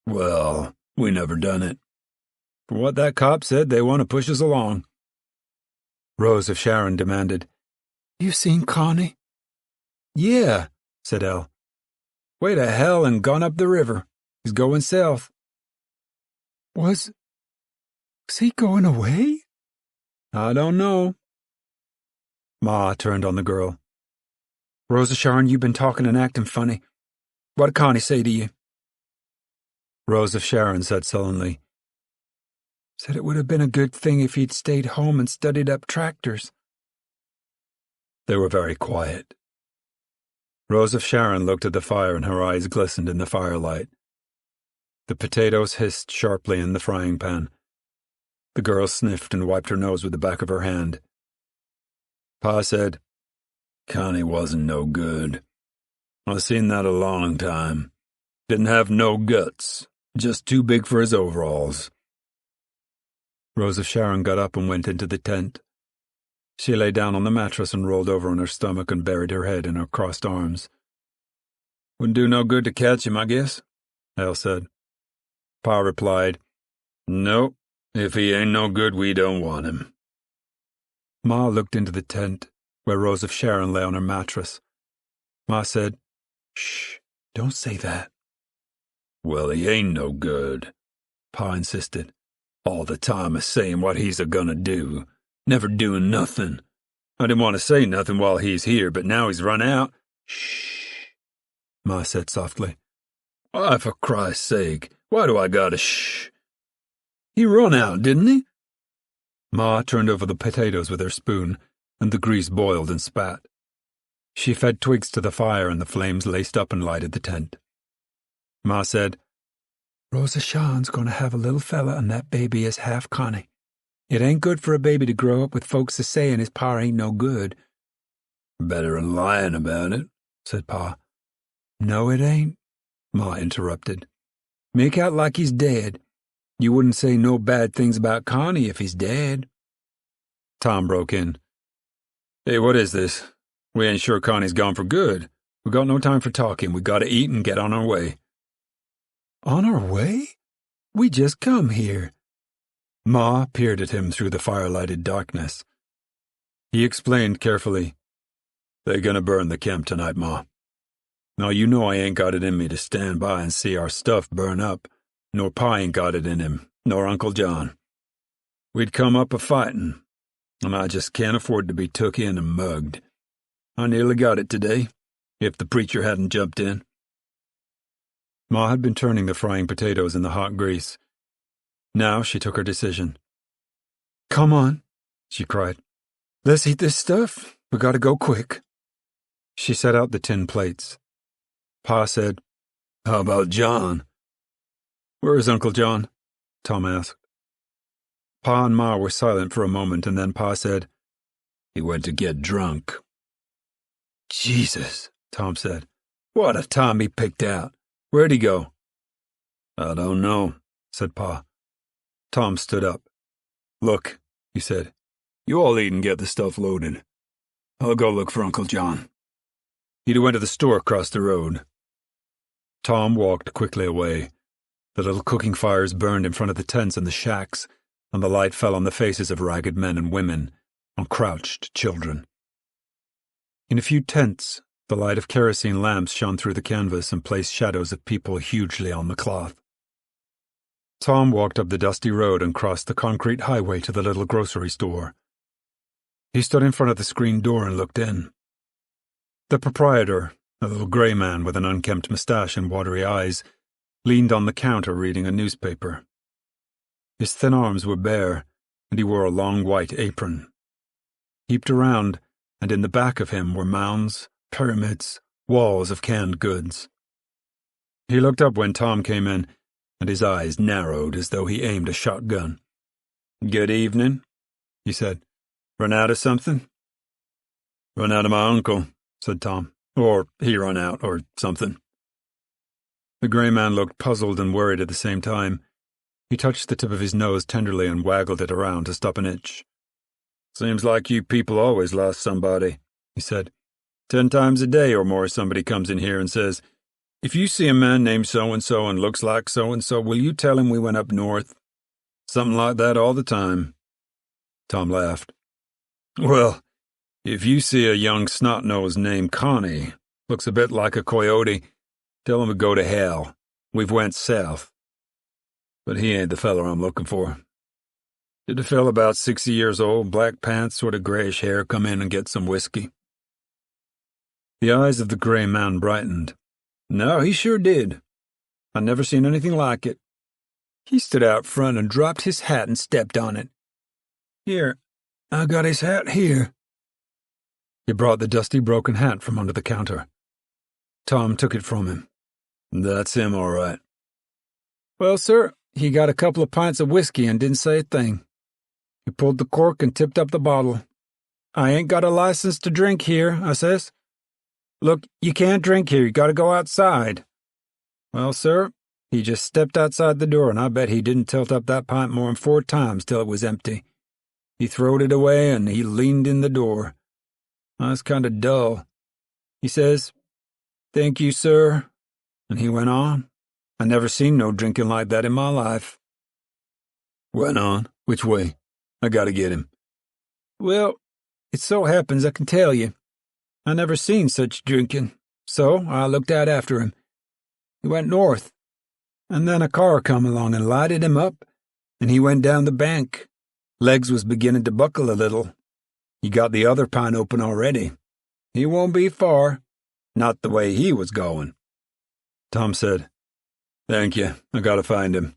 S3: Well, we never done it.
S1: From what that cop said, they want to push us along. Rose of Sharon demanded,
S2: You seen Connie?
S1: Yeah, said Al. Way to hell and gone up the river. He's going south.
S2: Was he going away?
S1: I don't know. Ma turned on the girl. Rose of Sharon, you've been talking and acting funny. What did Connie say to you? Rose of Sharon said sullenly,
S2: Said it would have been a good thing if he'd stayed home and studied up tractors.
S1: They were very quiet. Rose of Sharon looked at the fire and her eyes glistened in the firelight. The potatoes hissed sharply in the frying pan. The girl sniffed and wiped her nose with the back of her hand. Pa said,
S3: Connie wasn't no good. I seen that a long time. Didn't have no guts, just too big for his overalls.
S1: Rose of Sharon got up and went into the tent. She lay down on the mattress and rolled over on her stomach and buried her head in her crossed arms.
S3: Wouldn't do no good to catch him, I guess,
S1: Al said.
S3: Pa replied, Nope, if he ain't no good, we don't want him.
S1: Ma looked into the tent, where Rose of Sharon lay on her mattress. Ma said, Shh, don't say that.
S3: Well, he ain't no good, Pa insisted. All the time a saying what he's a-gonna do, never doing nothing. I didn't want to say nothing while he's here, but now he's run out.
S1: Shh, Ma said softly.
S3: Why, for Christ's sake, why do I gotta shh? He run out, didn't he?
S1: Ma turned over the potatoes with her spoon, and the grease boiled and spat. She fed twigs to the fire, and the flames laced up and lighted the tent. Ma said,
S2: Rose of Sharon's going to have a little fella, and that baby is half Connie. It ain't good for a baby to grow up with folks a-sayin' his pa ain't no good.
S3: Better than lying about it, said Pa.
S2: No, it ain't, Ma interrupted. Make out like he's dead. You wouldn't say no bad things about Connie if he's dead.
S1: Tom broke in. Hey, what is this? We ain't sure Connie's gone for good. We got no time for talking. We gotta eat and get on our way.
S2: On our way? We just come here.
S1: Ma peered at him through the firelighted darkness. He explained carefully. They're gonna burn the camp tonight, Ma. Now you know I ain't got it in me to stand by and see our stuff burn up, nor Pa ain't got it in him, nor Uncle John. We'd come up a-fightin', and I just can't afford to be took in and mugged. I nearly got it today, if the preacher hadn't jumped in. Ma had been turning the frying potatoes in the hot grease. Now she took her decision.
S2: Come on, she cried. Let's eat this stuff. We gotta go quick.
S1: She set out the tin plates. Pa said,
S3: How about John?
S1: Where is Uncle John? Tom asked. Pa and Ma were silent for a moment, and then Pa said,
S3: He went to get drunk.
S1: Jesus, Tom said. What a time he picked out. Where'd he go?
S3: I don't know,
S1: said Pa. Tom stood up. Look, he said, you all eat and get the stuff loaded. I'll go look for Uncle John. He'd went to the store across the road. Tom walked quickly away. The little cooking fires burned in front of the tents and the shacks, and the light fell on the faces of ragged men and women, on crouched children. In a few tents, the light of kerosene lamps shone through the canvas and placed shadows of people hugely on the cloth. Tom walked up the dusty road and crossed the concrete highway to the little grocery store. He stood in front of the screen door and looked in. The proprietor, a little gray man with an unkempt mustache and watery eyes, leaned on the counter reading a newspaper. His thin arms were bare, and he wore a long white apron. Heaped around, and in the back of him were mounds, pyramids, walls of canned goods. He looked up when Tom came in, and his eyes narrowed as though he aimed a shotgun. Good evening, he said. Run out of something? Run out of my uncle, said Tom. Or he run out, or something. The gray man looked puzzled and worried at the same time. He touched the tip of his nose tenderly and waggled it around to stop an itch. Seems like you people always lost somebody, he said. 10 times a day or more somebody comes in here and says, if you see a man named so-and-so and looks like so-and-so, will you tell him we went up north? Something like that all the time. Tom laughed. Well, if you see a young snot-nosed named Connie, looks a bit like a coyote, tell him to go to hell. We've went south. But he ain't the feller I'm looking for. Did a fellow about 60 years old, black pants, sort of grayish hair, come in and get some whiskey? The eyes of the gray man brightened. No, he sure did. I never seen anything like it. He stood out front and dropped his hat and stepped on it. Here, I got his hat here. He brought the dusty, broken hat from under the counter. Tom took it from him. That's him, all right. Well, sir, he got a couple of pints of whiskey and didn't say a thing. He pulled the cork and tipped up the bottle. I ain't got a license to drink here, I says. Look, you can't drink here, you gotta go outside. Well, sir, he just stepped outside the door, and I bet he didn't tilt up that pint more'n 4 times till it was empty. He throwed it away, and he leaned in the door. I was kind of dull. He says, thank you, sir, and he went on. I never seen no drinking like that in my life. Went on? Which way? I gotta get him. Well, it so happens I can tell you. I never seen such drinking, so I looked out after him. He went north, and then a car come along and lighted him up, and he went down the bank. Legs was beginning to buckle a little. He got the other pint open already. He won't be far, not the way he was going. Tom said, thank you, I gotta find him.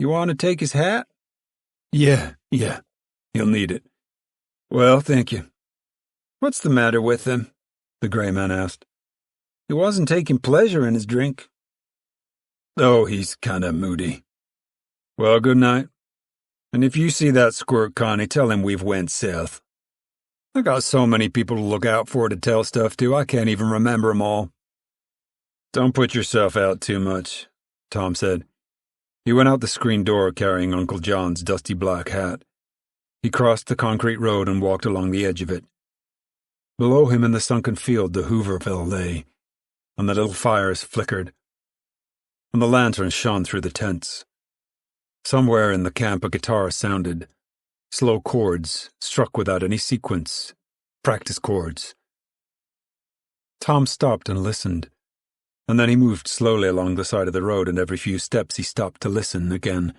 S1: You want to take his hat? Yeah, he'll need it. Well, thank you. What's the matter with him? The gray man asked. He wasn't taking pleasure in his drink. Oh, he's kind of moody. Well, good night. And if you see that squirt, Connie, tell him we've went south. I got so many people to look out for to tell stuff to, I can't even remember 'em all. Don't put yourself out too much, Tom said. He went out the screen door carrying Uncle John's dusty black hat. He crossed the concrete road and walked along the edge of it. Below him in the sunken field the Hooverville lay, and the little fires flickered, and the lanterns shone through the tents. Somewhere in the camp a guitar sounded, slow chords struck without any sequence, practice chords. Tom stopped and listened, and then he moved slowly along the side of the road, and every few steps he stopped to listen again.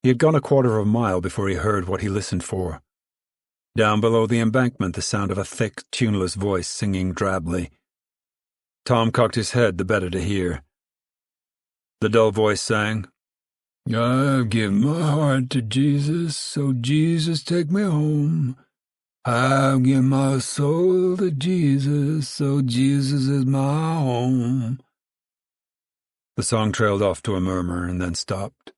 S1: He had gone a quarter of a mile before he heard what he listened for. Down below the embankment, the sound of a thick, tuneless voice singing drably. Tom cocked his head the better to hear. The dull voice sang, "I've given my heart to Jesus, so Jesus take me home. I've given my soul to Jesus, so Jesus is my home." The song trailed off to a murmur and then stopped.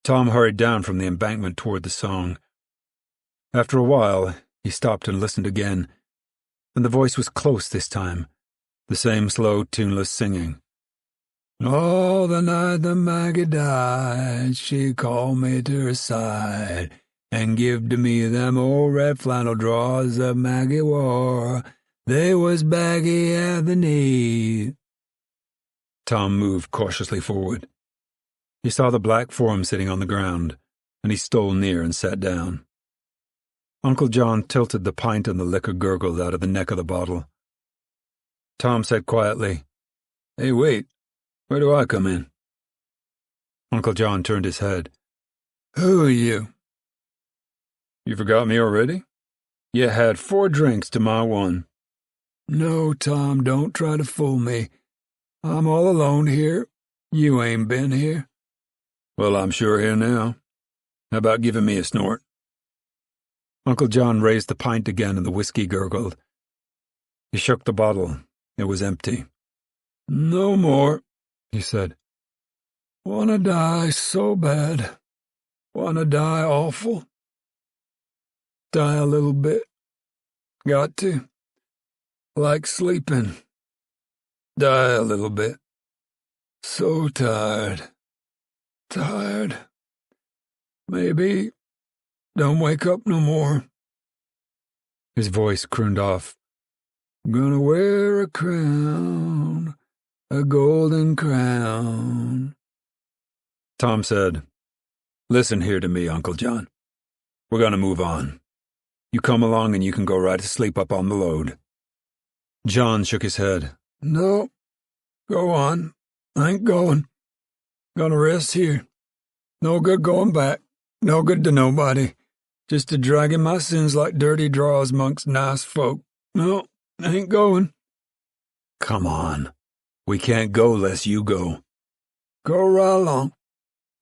S1: Tom hurried down from the embankment toward the song. After a while, he stopped and listened again, and the voice was close this time, the same slow, tuneless singing. "All the night the Maggie died, she called me to her side, and give to me them old red flannel drawers that Maggie wore. They was baggy at the knee." Tom moved cautiously forward. He saw the black form sitting on the ground, and he stole near and sat down. Uncle John tilted the pint and the liquor gurgled out of the neck of the bottle. Tom said quietly, "Hey, wait, where do I come in?" Uncle John turned his head. "Who are you?" "You forgot me already? You had 4 drinks to my 1. "No, Tom, don't try to fool me. I'm all alone here. You ain't been here." "Well, I'm sure here now. How about giving me a snort?" Uncle John raised the pint again and the whiskey gurgled. He shook the bottle. It was empty. "No more," he said. "Wanna die so bad. Wanna die awful. Die a little bit. Got to. Like sleeping. Die a little bit. So tired. Tired. Maybe don't wake up no more." His voice crooned off. "Gonna wear a crown, a golden crown." Tom said, "Listen here to me, Uncle John. We're gonna move on. You come along and you can go right to sleep up on the load." John shook his head. "No, go on. I ain't going. Gonna rest here. No good going back. No good to nobody. Just a dragging my sins like dirty draws amongst nice folk. No, I ain't going." "Come on. We can't go less you go." "Go right along.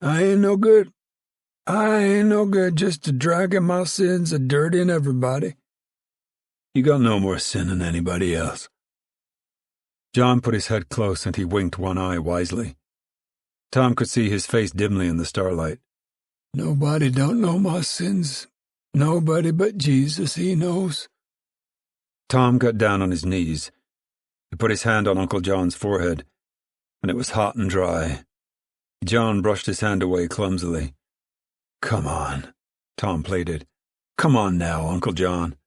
S1: I ain't no good. I ain't no good just a dragging my sins a dirtying everybody." "You got no more sin than anybody else." John put his head close and he winked one eye wisely. Tom could see his face dimly in the starlight. "Nobody don't know my sins. Nobody but Jesus, he knows." Tom got down on his knees. He put his hand on Uncle John's forehead, and it was hot and dry. John brushed his hand away clumsily. "Come on," Tom pleaded. "Come on now, Uncle John."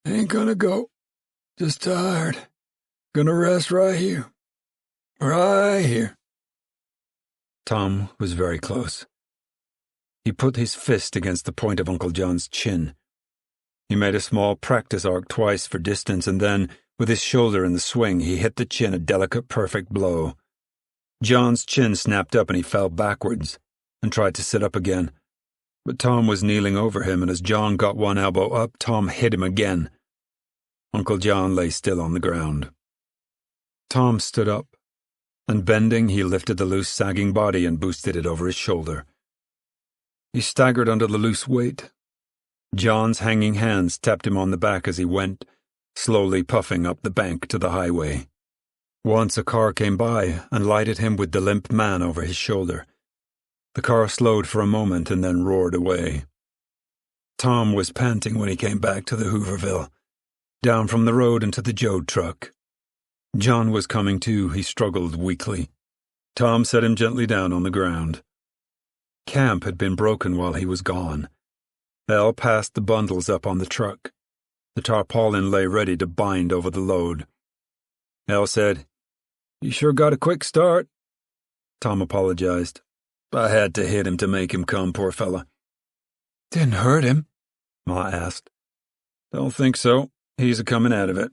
S1: "Ain't gonna go. Just tired. Gonna rest right here. Right here." Tom was very close. He put his fist against the point of Uncle John's chin. He made a small practice arc twice for distance, and then, with his shoulder in the swing, he hit the chin a delicate, perfect blow. John's chin snapped up and he fell backwards and tried to sit up again. But Tom was kneeling over him, and as John got one elbow up, Tom hit him again. Uncle John lay still on the ground. Tom stood up, and bending, he lifted the loose, sagging body and boosted it over his shoulder. He staggered under the loose weight. John's hanging hands tapped him on the back as he went, slowly puffing up the bank to the highway. Once a car came by and lighted him with the limp man over his shoulder. The car slowed for a moment and then roared away. Tom was panting when he came back to the Hooverville, down from the road into the Joad truck. John was coming too. He struggled weakly. Tom set him gently down on the ground. Camp had been broken while he was gone. Elle passed the bundles up on the truck. The tarpaulin lay ready to bind over the load. Elle said, "You sure got a quick start." Tom apologized. "I had to hit him to make him come, poor fella."
S2: "Didn't hurt him?"
S1: Ma asked. "Don't think so. He's a-coming out of it."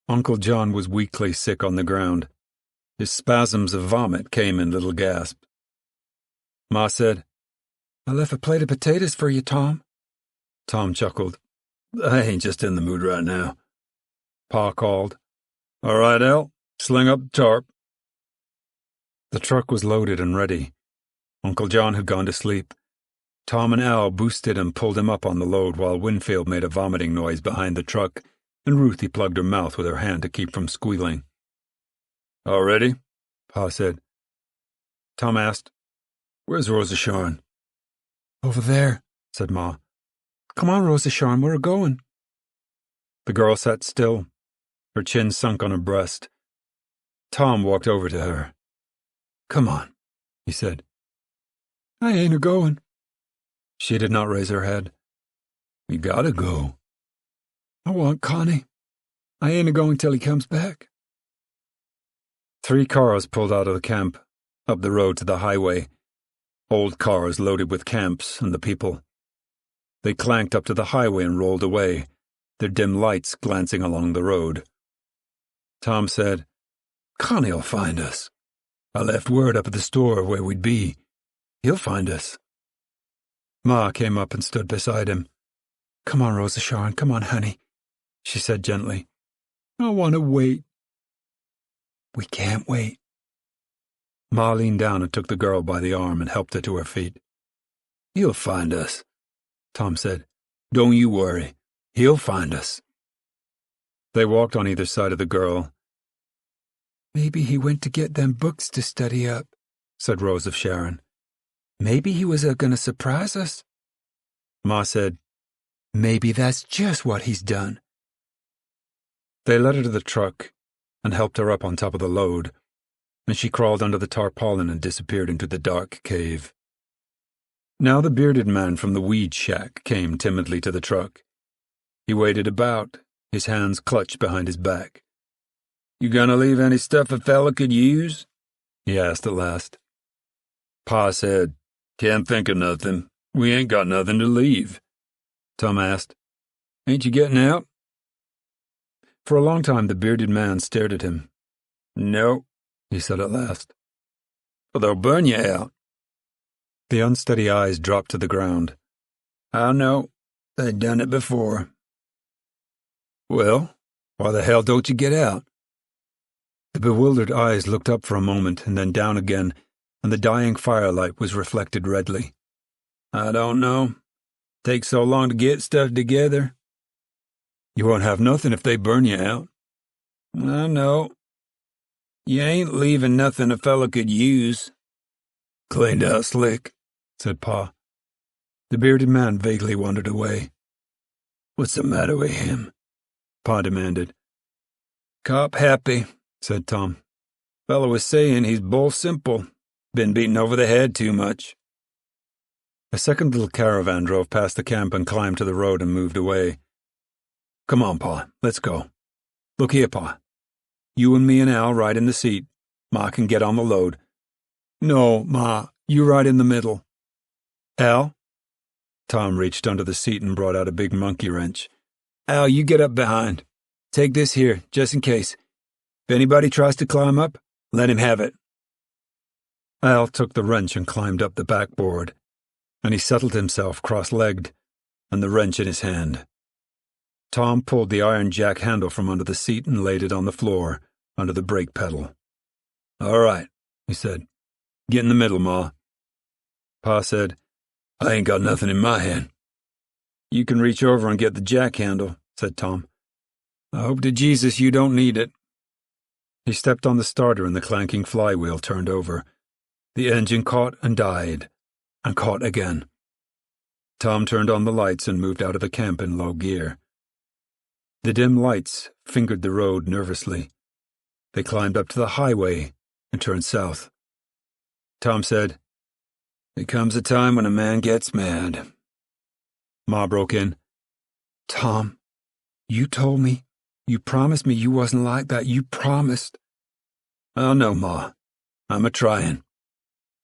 S1: Uncle John was weakly sick on the ground. His spasms of vomit came in little gasps. Ma said,
S2: "I left a plate of potatoes for you, Tom."
S1: Tom chuckled. "I ain't just in the mood right now." Pa called, "All right, El, sling up the tarp." The truck was loaded and ready. Uncle John had gone to sleep. Tom and Al boosted and pulled him up on the load while Winfield made a vomiting noise behind the truck, and Ruthie plugged her mouth with her hand to keep from squealing. "All ready?" Pa said. Tom asked, "Where's Rosa Sharon?"
S2: "Over there," said Ma. "Come on, Rosa Sharon, we're going."
S1: The girl sat still, her chin sunk on her breast. Tom walked over to her. "Come on," he said.
S2: "I ain't a-going."
S1: She did not raise her head. "We gotta go."
S2: "I want Connie. I ain't a-going till he comes back."
S1: 3 cars pulled out of the camp, up the road to the highway. Old cars loaded with camps and the people. They clanked up to the highway and rolled away, their dim lights glancing along the road. Tom said, "Connie'll find us. I left word up at the store where we'd be. He'll find us." Ma came up and stood beside him.
S2: "Come on, Rosa Sharon, come on, honey," she said gently.
S4: "I want to wait."
S2: "We can't wait."
S1: Ma leaned down and took the girl by the arm and helped her to her feet. "He'll find us," Tom said. "Don't you worry. He'll find us." They walked on either side of the girl.
S2: "Maybe he went to get them books to study up," said Rose of Sharon. "Maybe he was going to surprise us."
S1: Ma said,
S2: "Maybe that's just what he's done."
S1: They led her to the truck and helped her up on top of the load, and she crawled under the tarpaulin and disappeared into the dark cave. Now the bearded man from the weed shack came timidly to the truck. He waited about, his hands clutched behind his back. "You gonna leave any stuff a fella could use?" he asked at last. Pa said, "Can't think of nothing. We ain't got nothing to leave." Tom asked, "Ain't you getting out?" For a long time the bearded man stared at him. "No," he said at last. "Well, they'll burn you out." The unsteady eyes dropped to the ground. "I know. They done it before." "Well, why the hell don't you get out?" The bewildered eyes looked up for a moment and then down again, and the dying firelight was reflected redly. "I don't know. Takes so long to get stuff together." "You won't have nothing if they burn you out." "I know. You ain't leaving nothing a fella could use." "Cleaned out slick," said Pa. The bearded man vaguely wandered away. "What's the matter with him?" Pa demanded. "Cop happy," said Tom. "Fella was saying he's bull simple. Been beaten over the head too much." A second little caravan drove past the camp and climbed to the road and moved away. "Come on, Pa, let's go. Look here, Pa. You and me and Al ride in the seat. Ma can get on the load." "No, Ma, you ride in the middle." "Al?" Tom reached under the seat and brought out a big monkey wrench. "Al, you get up behind. Take this here, just in case. If anybody tries to climb up, let him have it." Al took the wrench and climbed up the backboard, and he settled himself cross-legged, and the wrench in his hand. Tom pulled the iron jack handle from under the seat and laid it on the floor, under the brake pedal. "All right," he said. "Get in the middle, Ma." Pa said, "I ain't got nothing in my hand." "You can reach over and get the jack handle," said Tom. "I hope to Jesus you don't need it." He stepped on the starter and the clanking flywheel turned over. The engine caught and died, and caught again. Tom turned on the lights and moved out of the camp in low gear. The dim lights fingered the road nervously. They climbed up to the highway and turned south. Tom said, "There comes a time when a man gets mad." Ma broke in.
S2: "Tom, you told me, you promised me you wasn't like that. You promised."
S1: "Oh, no, Ma. I'm a-trying.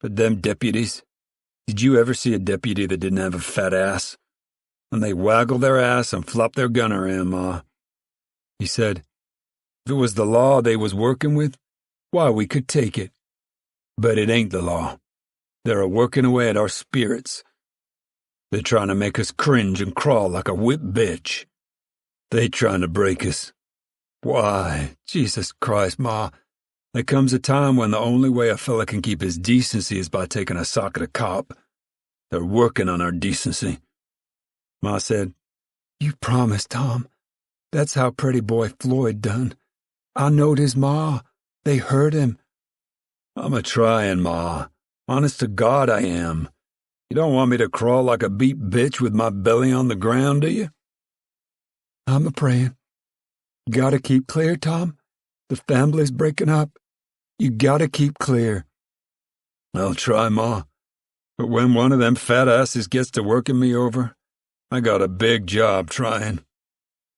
S1: But them deputies, did you ever see a deputy that didn't have a fat ass? And they waggle their ass and flop their gun around, Ma." He said, "If it was the law they was working with, why, we could take it. But it ain't the law. They're a-working away at our spirits. They're trying to make us cringe and crawl like a whipped bitch. They trying to break us. Why, Jesus Christ, Ma, there comes a time when the only way a fella can keep his decency is by taking a sock at a cop. They're working on our decency." Ma said,
S2: "You promised, Tom. That's how Pretty Boy Floyd done. I knowed his ma. They heard him."
S1: "I'm a-trying, Ma. Honest to God, I am. You don't want me to crawl like a beat bitch with my belly on the ground, do you?"
S2: "I'm a-praying. Gotta keep clear, Tom. The family's breaking up. You gotta keep clear."
S1: "I'll try, Ma. But when one of them fat asses gets to working me over, I got a big job trying.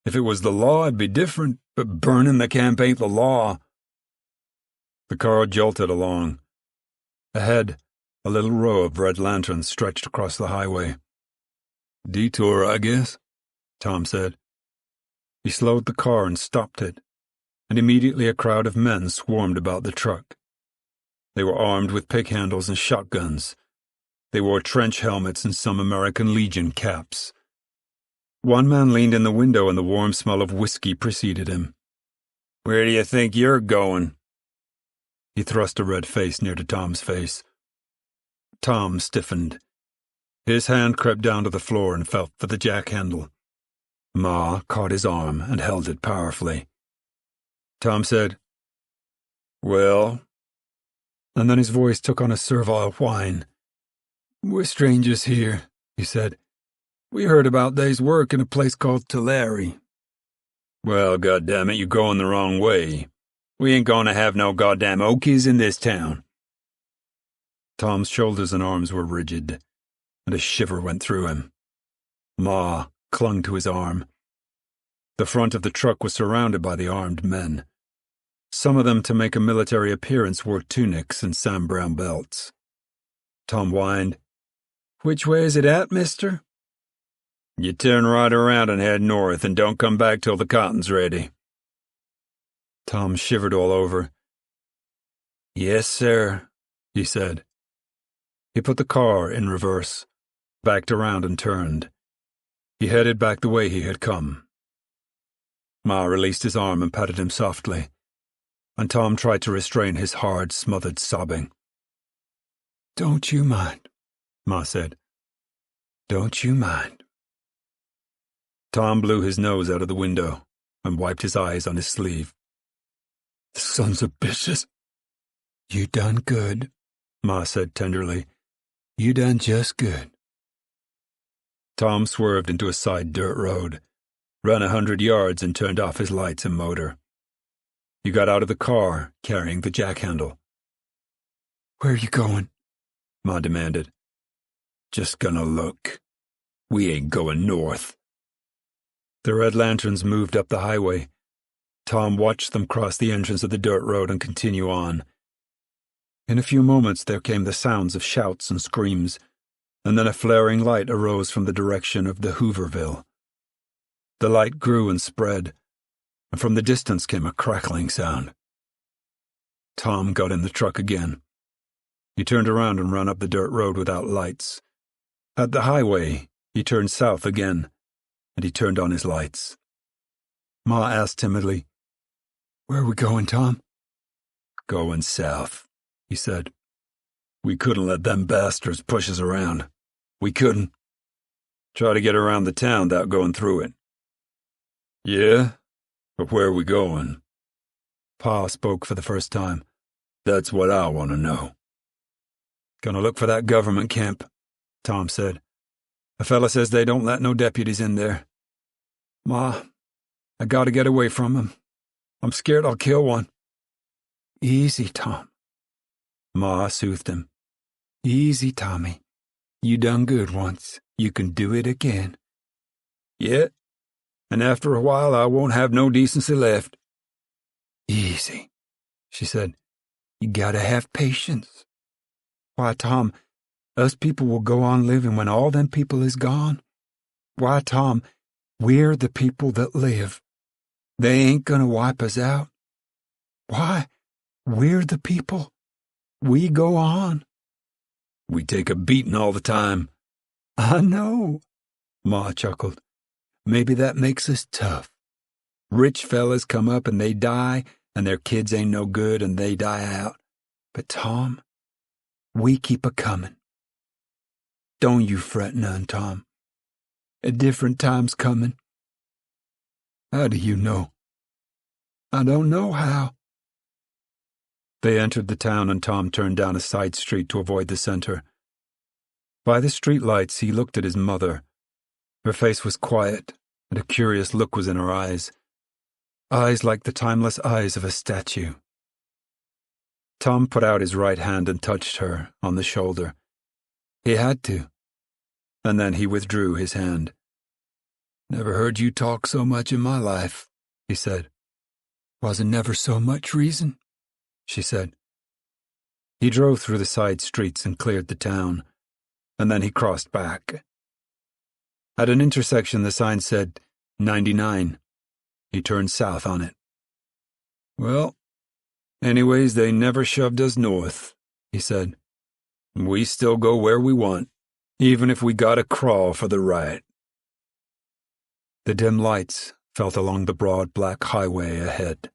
S1: If it was the law, it'd be different, but burning the camp ain't the law." The car jolted along. Ahead, a little row of red lanterns stretched across the highway. "Detour, I guess," Tom said. He slowed the car and stopped it, and immediately a crowd of men swarmed about the truck. They were armed with pick handles and shotguns. They wore trench helmets and some American Legion caps. One man leaned in the window and the warm smell of whiskey preceded him. "Where do you think you're going?" He thrust a red face near to Tom's face. Tom stiffened. His hand crept down to the floor and felt for the jack handle. Ma caught his arm and held it powerfully. Tom said, "Well," and then his voice took on a servile whine.
S2: "We're strangers here," he said. "We heard about day's work in a place called Tulare."
S1: "Well, goddammit, you're going the wrong way. We ain't going to have no goddamn Okies in this town." Tom's shoulders and arms were rigid, and a shiver went through him. Ma clung to his arm. The front of the truck was surrounded by the armed men. Some of them, to make a military appearance, wore tunics and Sam Brown belts. Tom whined, "Which way is it at, mister?" "You turn right around and head north, and don't come back till the cotton's ready." Tom shivered all over. "Yes, sir," he said. He put the car in reverse, backed around and turned. He headed back the way he had come. Ma released his arm and patted him softly, and Tom tried to restrain his hard, smothered sobbing.
S2: "Don't you mind,"
S1: Ma said.
S2: "Don't you mind."
S1: Tom blew his nose out of the window and wiped his eyes on his sleeve.
S2: "The sons of bitches." "You done good," Ma said tenderly. "You done just good."
S1: Tom swerved into a side dirt road, ran 100 yards and turned off his lights and motor. He got out of the car, carrying the jack handle.
S2: "Where are you going?"
S1: Ma demanded. "Just gonna look. We ain't going north." The red lanterns moved up the highway. Tom watched them cross the entrance of the dirt road and continue on. In a few moments there came the sounds of shouts and screams, and then a flaring light arose from the direction of the Hooverville. The light grew and spread, and from the distance came a crackling sound. Tom got in the truck again. He turned around and ran up the dirt road without lights. At the highway, he turned south again, and he turned on his lights. Ma asked timidly,
S2: "Where are we going, Tom?"
S1: "Going south," he said. "We couldn't let them bastards push us around. We couldn't. Try to get around the town without going through it." "Yeah? But where are we going?" Pa spoke for the first time. "That's what I want to know." Gonna look for that government camp, Tom said. A fella says they don't let no deputies in there.
S2: Ma, I gotta get away from him. I'm scared I'll kill one. Easy, Tom.
S1: Ma soothed him.
S2: Easy, Tommy. You done good once. You can do it again.
S1: Yeah, and after a while I won't have no decency left.
S2: Easy, she said. You gotta have patience. Why, Tom, us people will go on living when all them people is gone. Why, Tom, we're the people that live. They ain't gonna wipe us out. Why, we're the people. We go on.
S1: We take a beating all the time.
S2: I know, Ma chuckled. Maybe that makes us tough. Rich fellas come up and they die, and their kids ain't no good and they die out. But, Tom, we keep a-comin'. Don't you fret none, Tom. A different time's comin'. How do you know? I don't know how.
S1: They entered the town and Tom turned down a side street to avoid the center. By the street lights, he looked at his mother. Her face was quiet, and a curious look was in her eyes. Eyes like the timeless eyes of a statue. Tom put out his right hand and touched her on the shoulder. He had to. And then he withdrew his hand.
S2: Never heard you talk so much in my life, he said. Wasn't never so much reason, she said.
S1: He drove through the side streets and cleared the town, and then he crossed back. At an intersection, the sign said 99. He turned south on it.
S3: Well, anyways, they never shoved us north, he said. We still go where we want, even if we gotta crawl for the right.
S1: The dim lights felt along the broad black highway ahead.